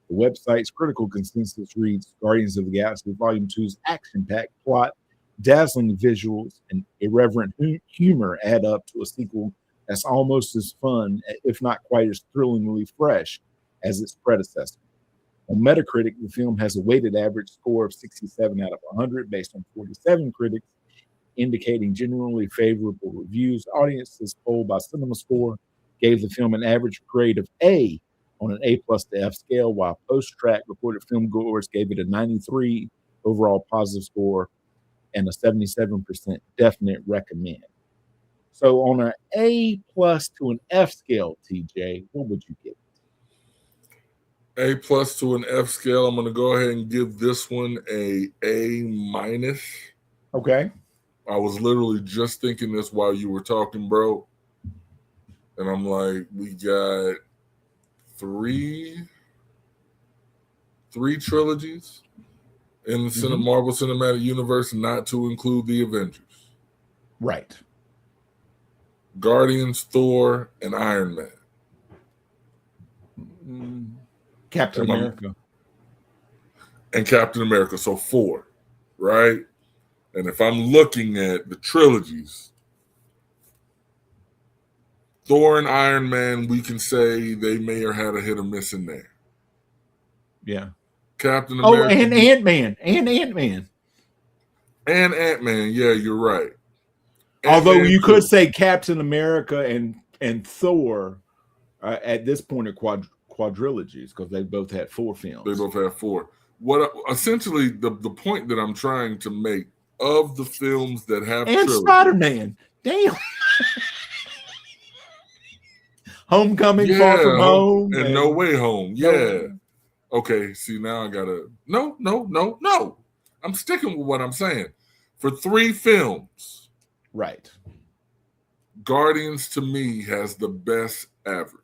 The website's critical consensus reads: Guardians of the Galaxy Volume 2's action-packed plot, dazzling visuals, and irreverent humor add up to a sequel that's almost as fun, if not quite as thrillingly fresh, as its predecessor. On Metacritic, the film has a weighted average score of 67 out of 100 based on 47 critics, indicating generally favorable reviews. Audiences polled by CinemaScore gave the film an average grade of A on an A+ to F scale, while Post-Track reported film goers gave it a 93 overall positive score and a 77% definite recommend. So on an A+ to an F scale, TJ, what would you give A+ it? to an F scale. I'm going to go ahead and give this one a A-. Okay. I was literally just thinking this while you were talking, bro. And I'm like, we got three trilogies in the Marvel Cinematic Universe, not to include the Avengers. Right. Guardians, Thor, and Iron Man. Captain America. And Captain America. So 4, right? And if I'm looking at the trilogies, Thor and Iron Man, we can say they may or had a hit or miss in there. Yeah. Captain America. Oh, and Ant-Man. And Ant-Man. And Ant-Man. Yeah, you're right. Although you could say Captain America and Thor at this point are quadrilogies, because they both had 4 films. They both had 4. What essentially the point that I'm trying to make of the films that have and Spider-Man. Damn. Homecoming, Far From Home, and No Way Home. Yeah. Okay. See, now I gotta no. I'm sticking with what I'm saying. For 3 films, right? Guardians to me has the best average.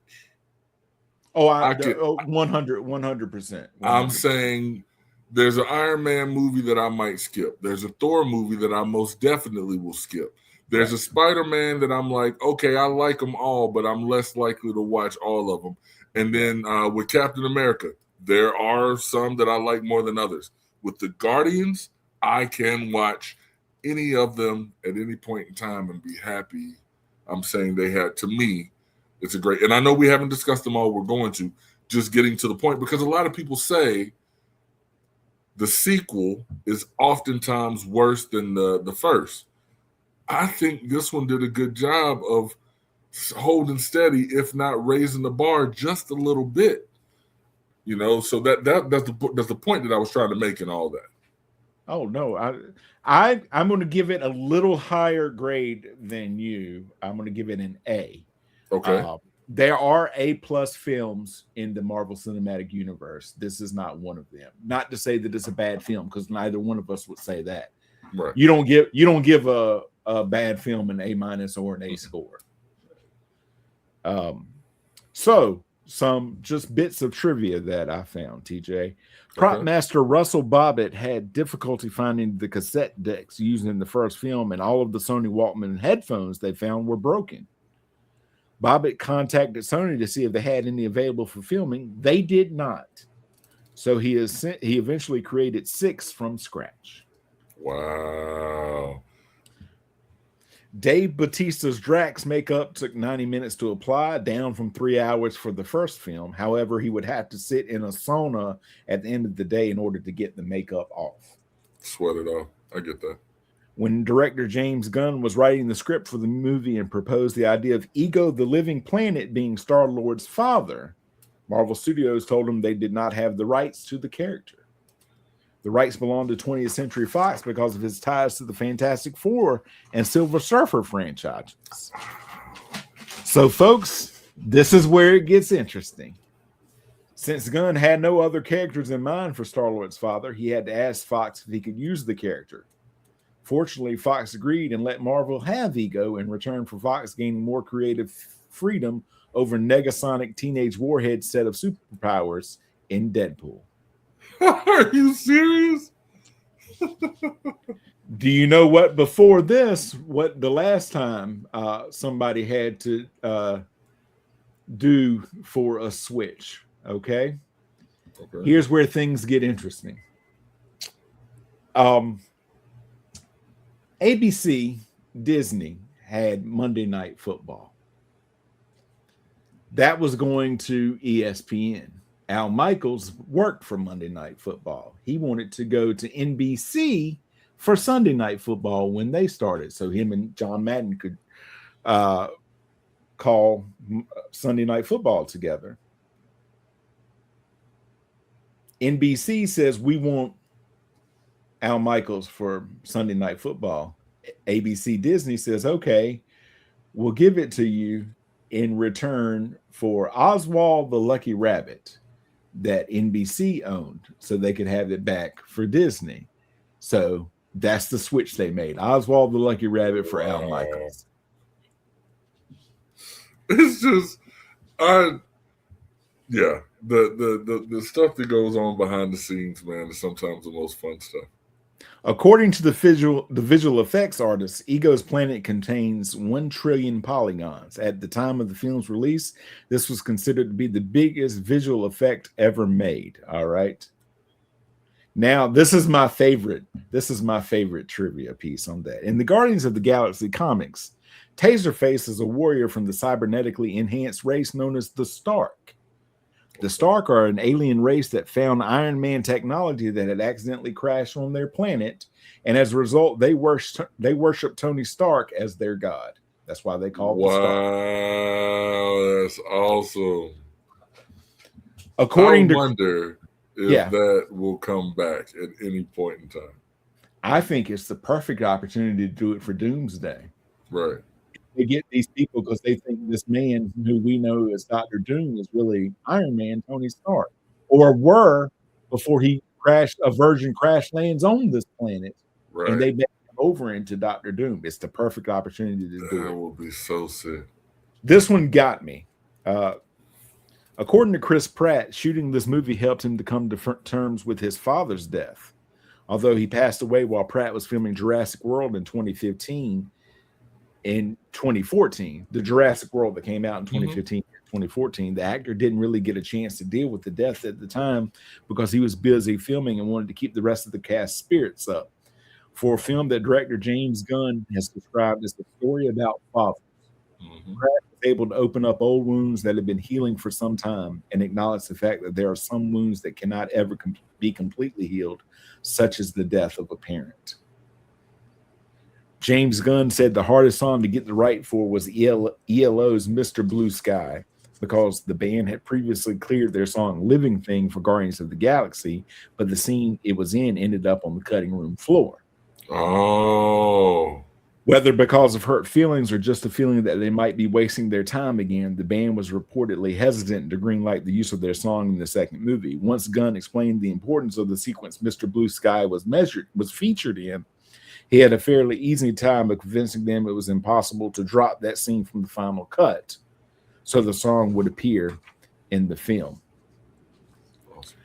Oh, 100%. I'm saying there's an Iron Man movie that I might skip. There's a Thor movie that I most definitely will skip. There's a Spider-Man that I'm like, okay, I like them all, but I'm less likely to watch all of them. And then with Captain America, there are some that I like more than others. With the Guardians, I can watch any of them at any point in time and be happy. I'm saying they had, to me, it's a great, and I know we haven't discussed them all. We're going to, just getting to the point, because a lot of people say the sequel is oftentimes worse than the first. I think this one did a good job of holding steady, if not raising the bar just a little bit. You know, so that's the point that I was trying to make in all that. Oh no, I'm going to give it a little higher grade than you. I'm going to give it an A. Okay. There are A+ films in the Marvel Cinematic Universe. This is not one of them. Not to say that it's a bad film, because neither one of us would say that. Right. You don't give a bad film an A- or an A score. So some just bits of trivia that I found, TJ. Prop master Russell Bobbitt had difficulty finding the cassette decks used in the first film, and all of the Sony Walkman headphones they found were broken. Bobbitt contacted Sony to see if they had any available for filming. They did not. So he eventually created 6 from scratch. Wow. Dave Bautista's Drax makeup took 90 minutes to apply, down from 3 hours for the first film. However, he would have to sit in a sauna at the end of the day in order to get the makeup off. Sweat it off. I get that. When director James Gunn was writing the script for the movie and proposed the idea of Ego the Living Planet being Star-Lord's father, Marvel Studios told him they did not have the rights to the character. The rights belonged to 20th Century Fox because of his ties to the Fantastic Four and Silver Surfer franchises. So, folks, this is where it gets interesting. Since Gunn had no other characters in mind for Star-Lord's father, he had to ask Fox if he could use the character. Fortunately, Fox agreed and let Marvel have Ego in return for Fox gaining more creative freedom over Negasonic Teenage Warhead's set of superpowers in Deadpool. Are you serious? Do you know what before this, what the last time somebody had to do for a switch? Okay. Here's where things get interesting. ABC, Disney had Monday Night Football. That was going to ESPN. Al Michaels worked for Monday Night Football. He wanted to go to NBC for Sunday Night Football when they started, so him and John Madden could call Sunday Night Football together. NBC says, we want Al Michaels for Sunday Night Football. ABC Disney says, okay, we'll give it to you in return for Oswald the Lucky Rabbit that NBC owned, so they could have it back for Disney. So that's the switch they made. Oswald the Lucky Rabbit for Al Michaels. It's just, the stuff that goes on behind the scenes, man, is sometimes the most fun stuff. According to the visual effects artists, Ego's planet contains 1 trillion polygons. At the time of the film's release, this was considered to be the biggest visual effect ever made. All right. Now, this is my favorite trivia piece on that. In the Guardians of the Galaxy comics, Taserface is a warrior from the cybernetically enhanced race known as the Stark. The Stark are an alien race that found Iron Man technology that had accidentally crashed on their planet, and as a result, they worship Tony Stark as their god. That's why they call it the Stark. Wow, that's awesome. According I wonder if that will come back at any point in time. I think it's the perfect opportunity to do it for Doomsday. Right. They get these people because they think this man who we know as Dr. Doom is really Iron Man, Tony Stark, or were before he crashed. A Virgin crash lands on this planet, right, and they make him over into Dr. Doom. It's the perfect opportunity to do it. That will be so sick. This one got me. According to Chris Pratt, shooting this movie helped him to come to terms with his father's death. Although he passed away while Pratt was filming Jurassic World in 2015. In 2014, the Jurassic World that came out in 2015, 2014, the actor didn't really get a chance to deal with the death at the time because he was busy filming and wanted to keep the rest of the cast spirits up. For a film that director James Gunn has described as a story about fathers, Pratt was able to open up old wounds that have been healing for some time and acknowledge the fact that there are some wounds that cannot ever be completely healed, such as the death of a parent. James Gunn said the hardest song to get the right for was ELO's Mr. Blue Sky, because the band had previously cleared their song Living Thing for Guardians of the Galaxy, but the scene it was in ended up on the cutting room floor. Oh. Whether because of hurt feelings or just a feeling that they might be wasting their time again, the band was reportedly hesitant to greenlight the use of their song in the second movie. Once Gunn explained the importance of the sequence Mr. Blue Sky was featured in, he had a fairly easy time of convincing them it was impossible to drop that scene from the final cut, so the song would appear in the film. Awesome.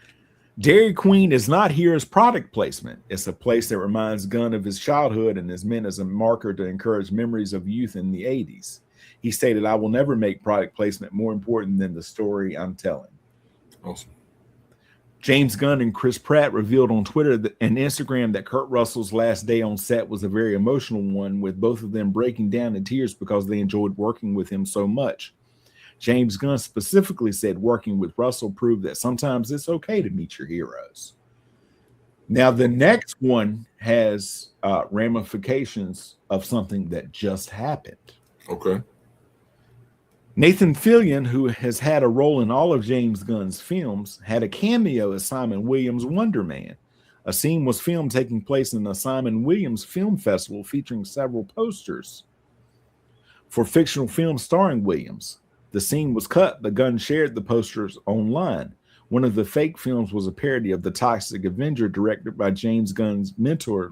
Dairy Queen is not here as product placement. It's a place that reminds Gunn of his childhood and is meant as a marker to encourage memories of youth in the 80s. He stated, "I will never make product placement more important than the story I'm telling." Awesome. James Gunn and Chris Pratt revealed on Twitter and Instagram that Kurt Russell's last day on set was a very emotional one, with both of them breaking down in tears because they enjoyed working with him so much. James Gunn specifically said working with Russell proved that sometimes it's okay to meet your heroes. Now, the next one has ramifications of something that just happened. Okay. Nathan Fillion, who has had a role in all of James Gunn's films, had a cameo as Simon Williams' Wonder Man. A scene was filmed taking place in the Simon Williams Film Festival featuring several posters for fictional films starring Williams. The scene was cut, but Gunn shared the posters online. One of the fake films was a parody of The Toxic Avenger, directed by James Gunn's mentor,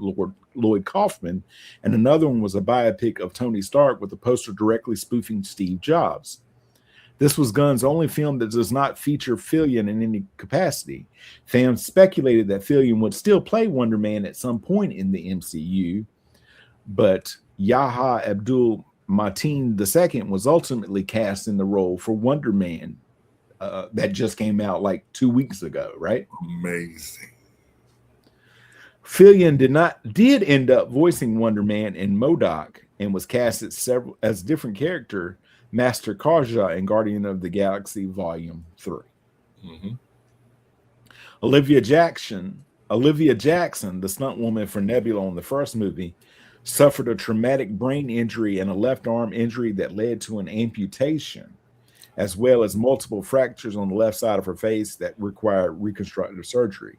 Lloyd Kaufman, and another one was a biopic of Tony Stark with a poster directly spoofing Steve Jobs. This was Gunn's only film that does not feature Fillion in any capacity. Fans speculated that Fillion would still play Wonder Man at some point in the MCU, but Yahya Abdul-Mateen II was ultimately cast in the role for Wonder Man. That just came out like 2 weeks ago, right? Amazing. Fillion did end up voicing Wonder Man in MODOK and was cast as different character, Master Karja in Guardian of the Galaxy Volume 3. Mm-hmm. Olivia Jackson, the stunt woman for Nebula in the first movie, suffered a traumatic brain injury and a left arm injury that led to an amputation, as well as multiple fractures on the left side of her face that required reconstructive surgery.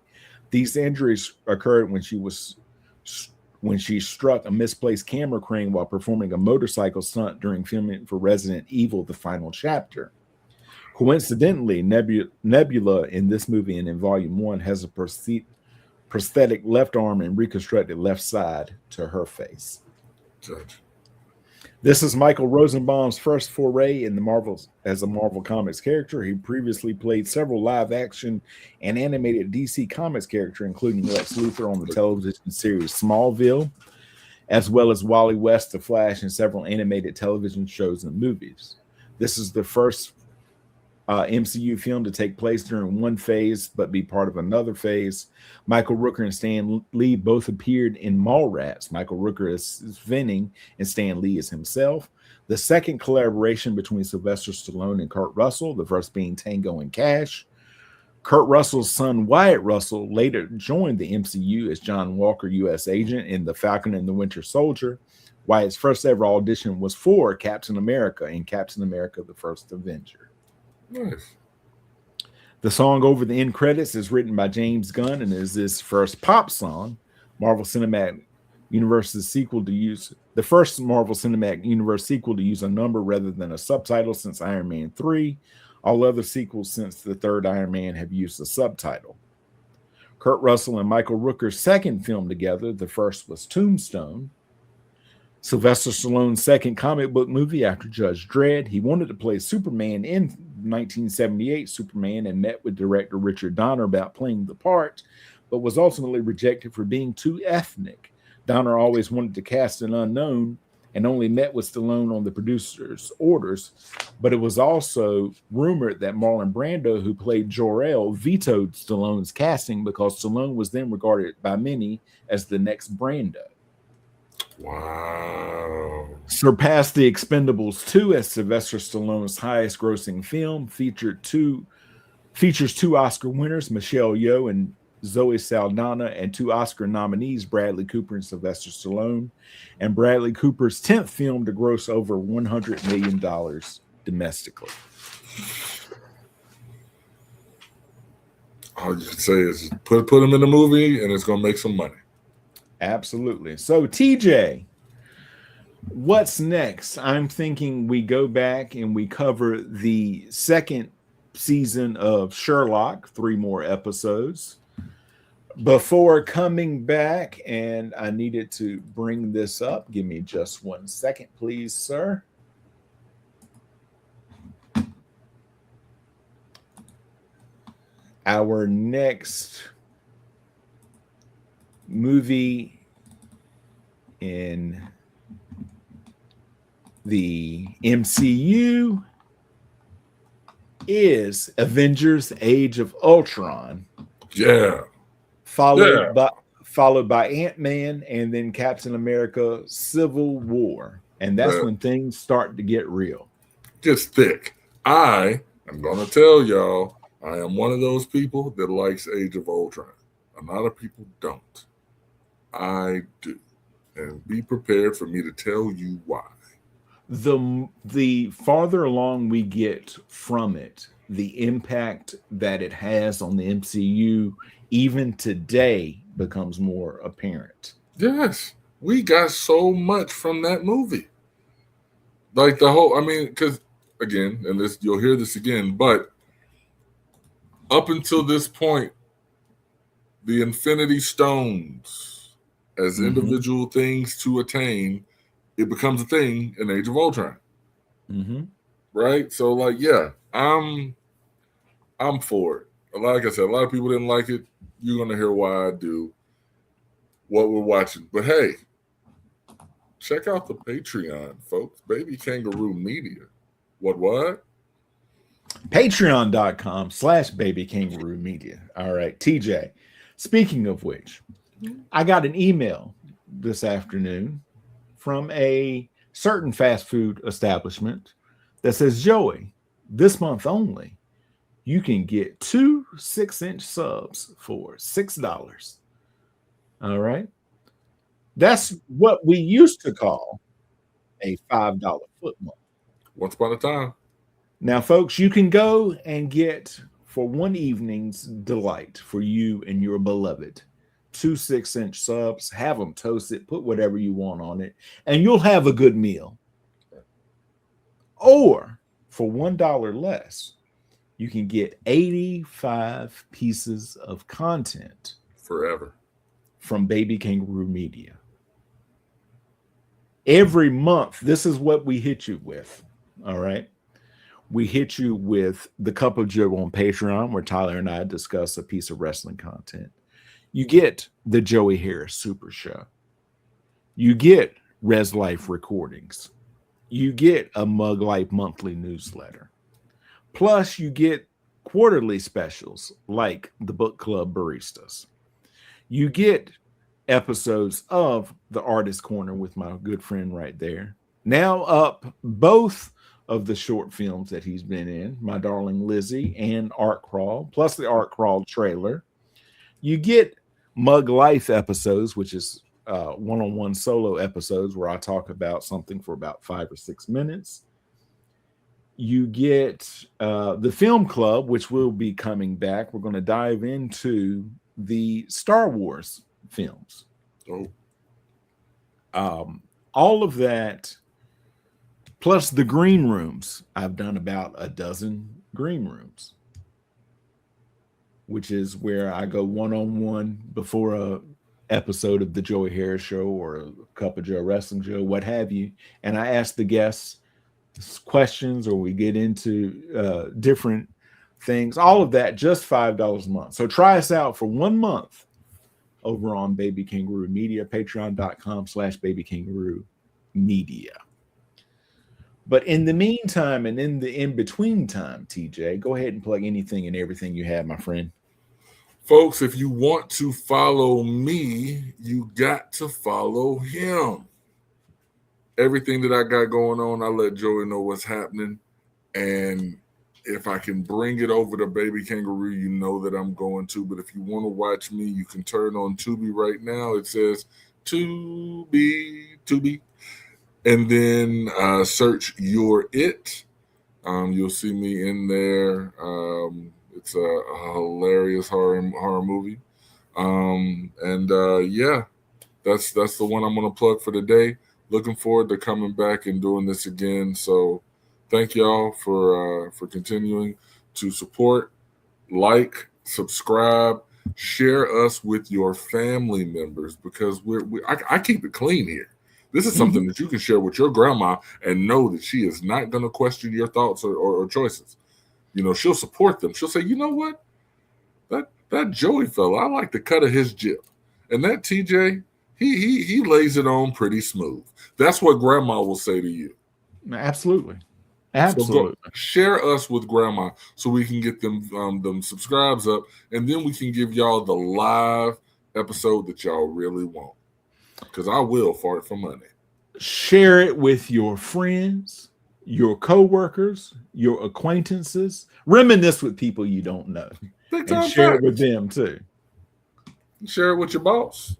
These injuries occurred when she struck a misplaced camera crane while performing a motorcycle stunt during filming for Resident Evil: The Final Chapter. Coincidentally, Nebula in this movie and in Volume 1 has a prosthetic left arm and reconstructed left side to her face. Judge. This is Michael Rosenbaum's first foray in the Marvels as a Marvel Comics character. He previously played several live-action and animated DC Comics characters, including Lex Luthor on the television series Smallville, as well as Wally West, The Flash, and several animated television shows and movies. This is the first MCU film to take place during one phase but be part of another phase. Michael Rooker and Stan Lee both appeared in Mallrats. Michael Rooker is Venning and Stan Lee is himself. The second collaboration between Sylvester Stallone and Kurt Russell, the first being Tango and Cash. Kurt Russell's son Wyatt Russell later joined the MCU as John Walker, U.S. agent in The Falcon and the Winter Soldier. Wyatt's first ever audition was for Captain America in Captain America: The First Avenger. Nice. The song over the end credits is written by James Gunn and is his first pop song. Marvel Cinematic Universe's sequel to use the first Marvel Cinematic Universe sequel to use a number rather than a subtitle since Iron Man 3. All other sequels since the third Iron Man have used a subtitle. Kurt Russell and Michael Rooker's second film together, the first was Tombstone. Sylvester Stallone's second comic book movie after Judge Dredd. He wanted to play Superman in 1978 Superman and met with director Richard Donner about playing the part, but was ultimately rejected for being too ethnic. Donner always wanted to cast an unknown and only met with Stallone on the producer's orders, but it was also rumored that Marlon Brando, who played Jor-El, vetoed Stallone's casting because Stallone was then regarded by many as the next Brando. Wow. Surpassed The Expendables 2 as Sylvester Stallone's highest grossing film, features two Oscar winners, Michelle Yeoh and Zoe Saldana, and two Oscar nominees, Bradley Cooper and Sylvester Stallone, and Bradley Cooper's 10th film to gross over $100 million domestically. All you can say is put him in the movie and it's going to make some money. Absolutely. So, TJ, what's next? I'm thinking we go back and we cover the second season of Sherlock, 3 more episodes. Before coming back, and I needed to bring this up. Give me just 1 second, please, sir. Our next movie in the MCU is Avengers: Age of Ultron. Yeah. Followed by Ant-Man and then Captain America Civil War. And that's when things start to get real. Just thick. I am going to tell y'all, I am one of those people that likes Age of Ultron. A lot of people don't. I do. And be prepared for me to tell you why. The farther along we get from it, the impact that it has on the MCU, even today, becomes more apparent. Yes. We got so much from that movie. Like the whole, I mean, because again, and this you'll hear this again, but up until this point, the Infinity Stones as individual things to attain, it becomes a thing in Age of Ultron. Right? So, like, yeah, I'm for it. Like I said, a lot of people didn't like it. You're gonna hear why I do. What we're watching, but hey, check out the Patreon, folks. Baby Kangaroo Media. What? Patreon.com/Baby Kangaroo Media. All right, TJ. Speaking of which, I got an email this afternoon from a certain fast food establishment that says, Joey, this month only, you can get 2 6-inch subs for $6. All right. That's what we used to call a $5 foot month. Once upon a time. Now, folks, you can go and get, for one evening's delight for you and your beloved, 2 6-inch subs, have them toasted, put whatever you want on it, and you'll have a good meal. Or for $1 less, you can get 85 pieces of content forever from Baby Kangaroo Media. Every month, this is what we hit you with. All right. We hit you with the Cup of Joe on Patreon, where Tyler and I discuss a piece of wrestling content. You get the Joey Harris Super Show. You get Res Life recordings. You get a Mug Life monthly newsletter. Plus, you get quarterly specials like the Book Club Baristas. You get episodes of the Artist Corner with my good friend right there. Now up both of the short films that he's been in, My Darling Lizzie and Art Crawl, plus the Art Crawl trailer. You get Mug Life episodes, which is one-on-one solo episodes where I talk about something for about 5 or 6 minutes. You get the Film Club, which will be coming back. We're going to dive into the Star Wars films. All of that, plus the green rooms. I've done about a dozen green rooms, which is where I go one-on-one before a episode of the Joey Harris Show or a Cup of Joe Wrestling Show, what have you, and I ask the guests questions, or we get into different things. All of that, just $5 a month. So try us out for 1 month over on Baby Kangaroo Media, patreon.com/Baby Kangaroo Media. But in the meantime and in the in-between time, TJ, go ahead and plug anything and everything you have, my friend. Folks, if you want to follow me, you got to follow him. Everything that I got going on, I let Joey know what's happening. And if I can bring it over to Baby Kangaroo, you know that I'm going to. But if you want to watch me, you can turn on Tubi right now. It says Tubi. And then search You're It. You'll see me in there. It's a hilarious horror movie. Yeah, that's the one I'm going to plug for today. Looking forward to coming back and doing this again. So thank y'all for continuing to support, like, subscribe, share us with your family members, because I keep it clean here. This is something that you can share with your grandma and know that she is not going to question your thoughts or choices. You know, she'll support them. She'll say, you know what? That Joey fella, I like the cut of his jib. And that TJ, he lays it on pretty smooth. That's what grandma will say to you. Absolutely. Absolutely. So share us with grandma so we can get them subscribes up, and then we can give y'all the live episode that y'all really want. Because I will fart for money. Share it with your friends, your co-workers, your acquaintances. Reminisce with people you don't know. And share it with them too. Share it with your boss.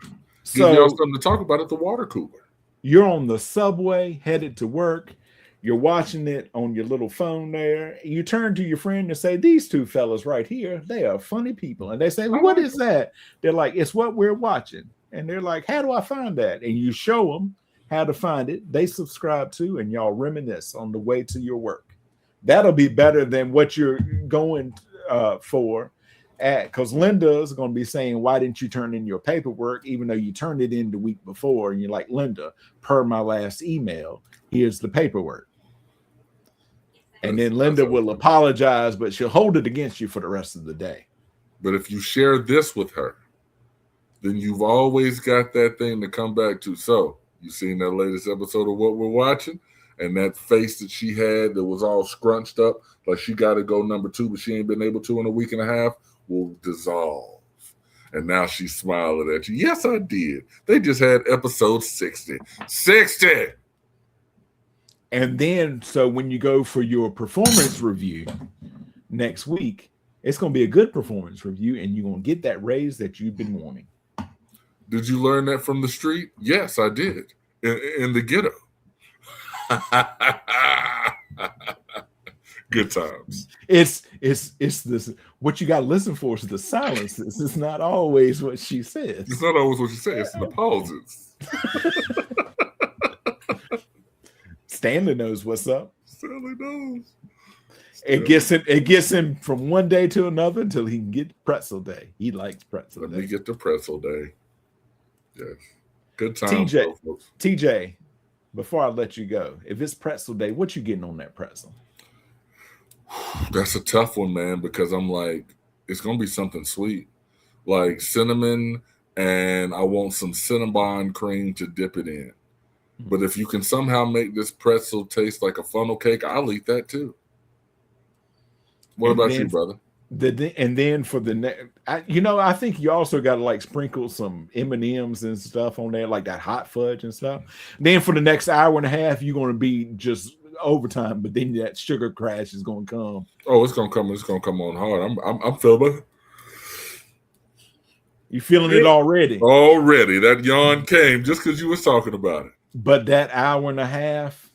Give y'all something to talk about at the water cooler. You're on the subway headed to work. You're watching it on your little phone there. You turn to your friend and say, these two fellas right here, they are funny people. And they say, well, what is that? They're like, it's what we're watching. And they're like, how do I find that? And you show them how to find it. They subscribe to, and y'all reminisce on the way to your work. That'll be better than what you're going for. Because Linda is going to be saying, why didn't you turn in your paperwork, even though you turned it in the week before? And you're like, Linda, per my last email, here's the paperwork. And then Linda will apologize, but she'll hold it against you for the rest of the day. But if you share this with her, then you've always got that thing to come back to. So you seen that latest episode of What We're Watching? And that face that she had that was all scrunched up, like she got to go number 2, but she ain't been able to in a week and a half, will dissolve. And now she's smiling at you. Yes, I did. They just had episode 60. 60! And then, so when you go for your performance review next week, it's going to be a good performance review, and you're going to get that raise that you've been wanting. Did you learn that from the street? Yes, I did. In the ghetto. Good times. It's this. What you got to listen for is the silences. It's not always what she says. It's not always what she says. It's the pauses. Stanley knows what's up. Stanley knows. It gets him from one day to another until he can get pretzel day. He likes pretzel day. Let me get to pretzel day. Yes. Good time. TJ, before I let you go, if it's pretzel day, what you getting on that pretzel? That's a tough one, man, because I'm like, it's going to be something sweet. Like cinnamon, and I want some Cinnabon cream to dip it in. But if you can somehow make this pretzel taste like a funnel cake, I'll eat that too. What about you, brother? And then for the next, I think you also got to like sprinkle some M&Ms and stuff on there, like that hot fudge and stuff. Then for the next hour and a half, you're going to be just overtime. But then that sugar crash is going to come. Oh, it's going to come. It's going to come on hard. I'm feeling it. You feeling it already? Already, that yawn came just because you was talking about it. But that hour and a half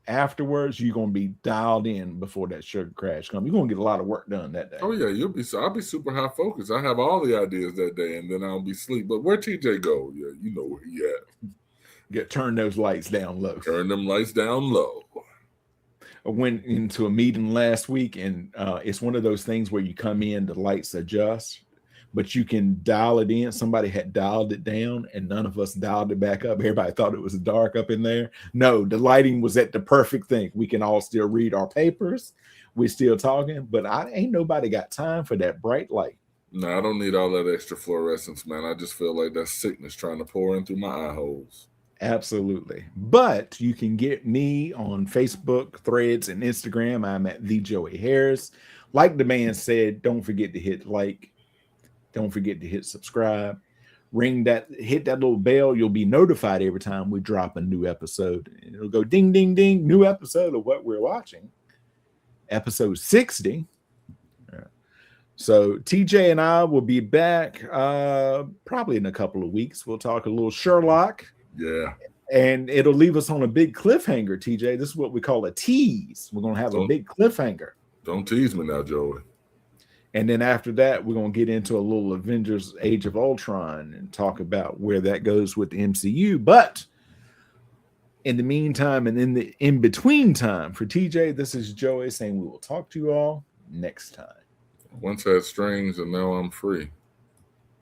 afterwards, you're gonna be dialed in before that sugar crash comes. You're gonna get a lot of work done that day. Oh yeah, I'll be super high focused. I have all the ideas that day, and then I'll be asleep. But where TJ go? Yeah, you know where he at. Turn those lights down low. Turn them lights down low. I went into a meeting last week, and it's one of those things where you come in, the lights adjust, but you can dial it in. Somebody had dialed it down, and none of us dialed it back up. Everybody thought it was dark up in there. No, the lighting was at the perfect thing. We can all still read our papers. We're still talking, but ain't nobody got time for that bright light. No, I don't need all that extra fluorescence, man. I just feel like that's sickness trying to pour in through my eye holes. Absolutely. But you can get me on Facebook, Threads, and Instagram. I'm at The Joey Harris. Like the man said, don't forget to hit like. Don't forget to hit subscribe. Hit that little bell. You'll be notified every time we drop a new episode. And it'll go ding, ding, ding. New episode of What We're Watching. Episode 60. So TJ and I will be back probably in a couple of weeks. We'll talk a little Sherlock. Yeah. And it'll leave us on a big cliffhanger, TJ. This is what we call a tease. We're going to have a big cliffhanger. Don't tease me now, Joey. And then after that, we're going to get into a little Avengers Age of Ultron and talk about where that goes with the MCU. But in the meantime and in the in-between time, for TJ, this is Joey saying we will talk to you all next time. Once had strings and now I'm free.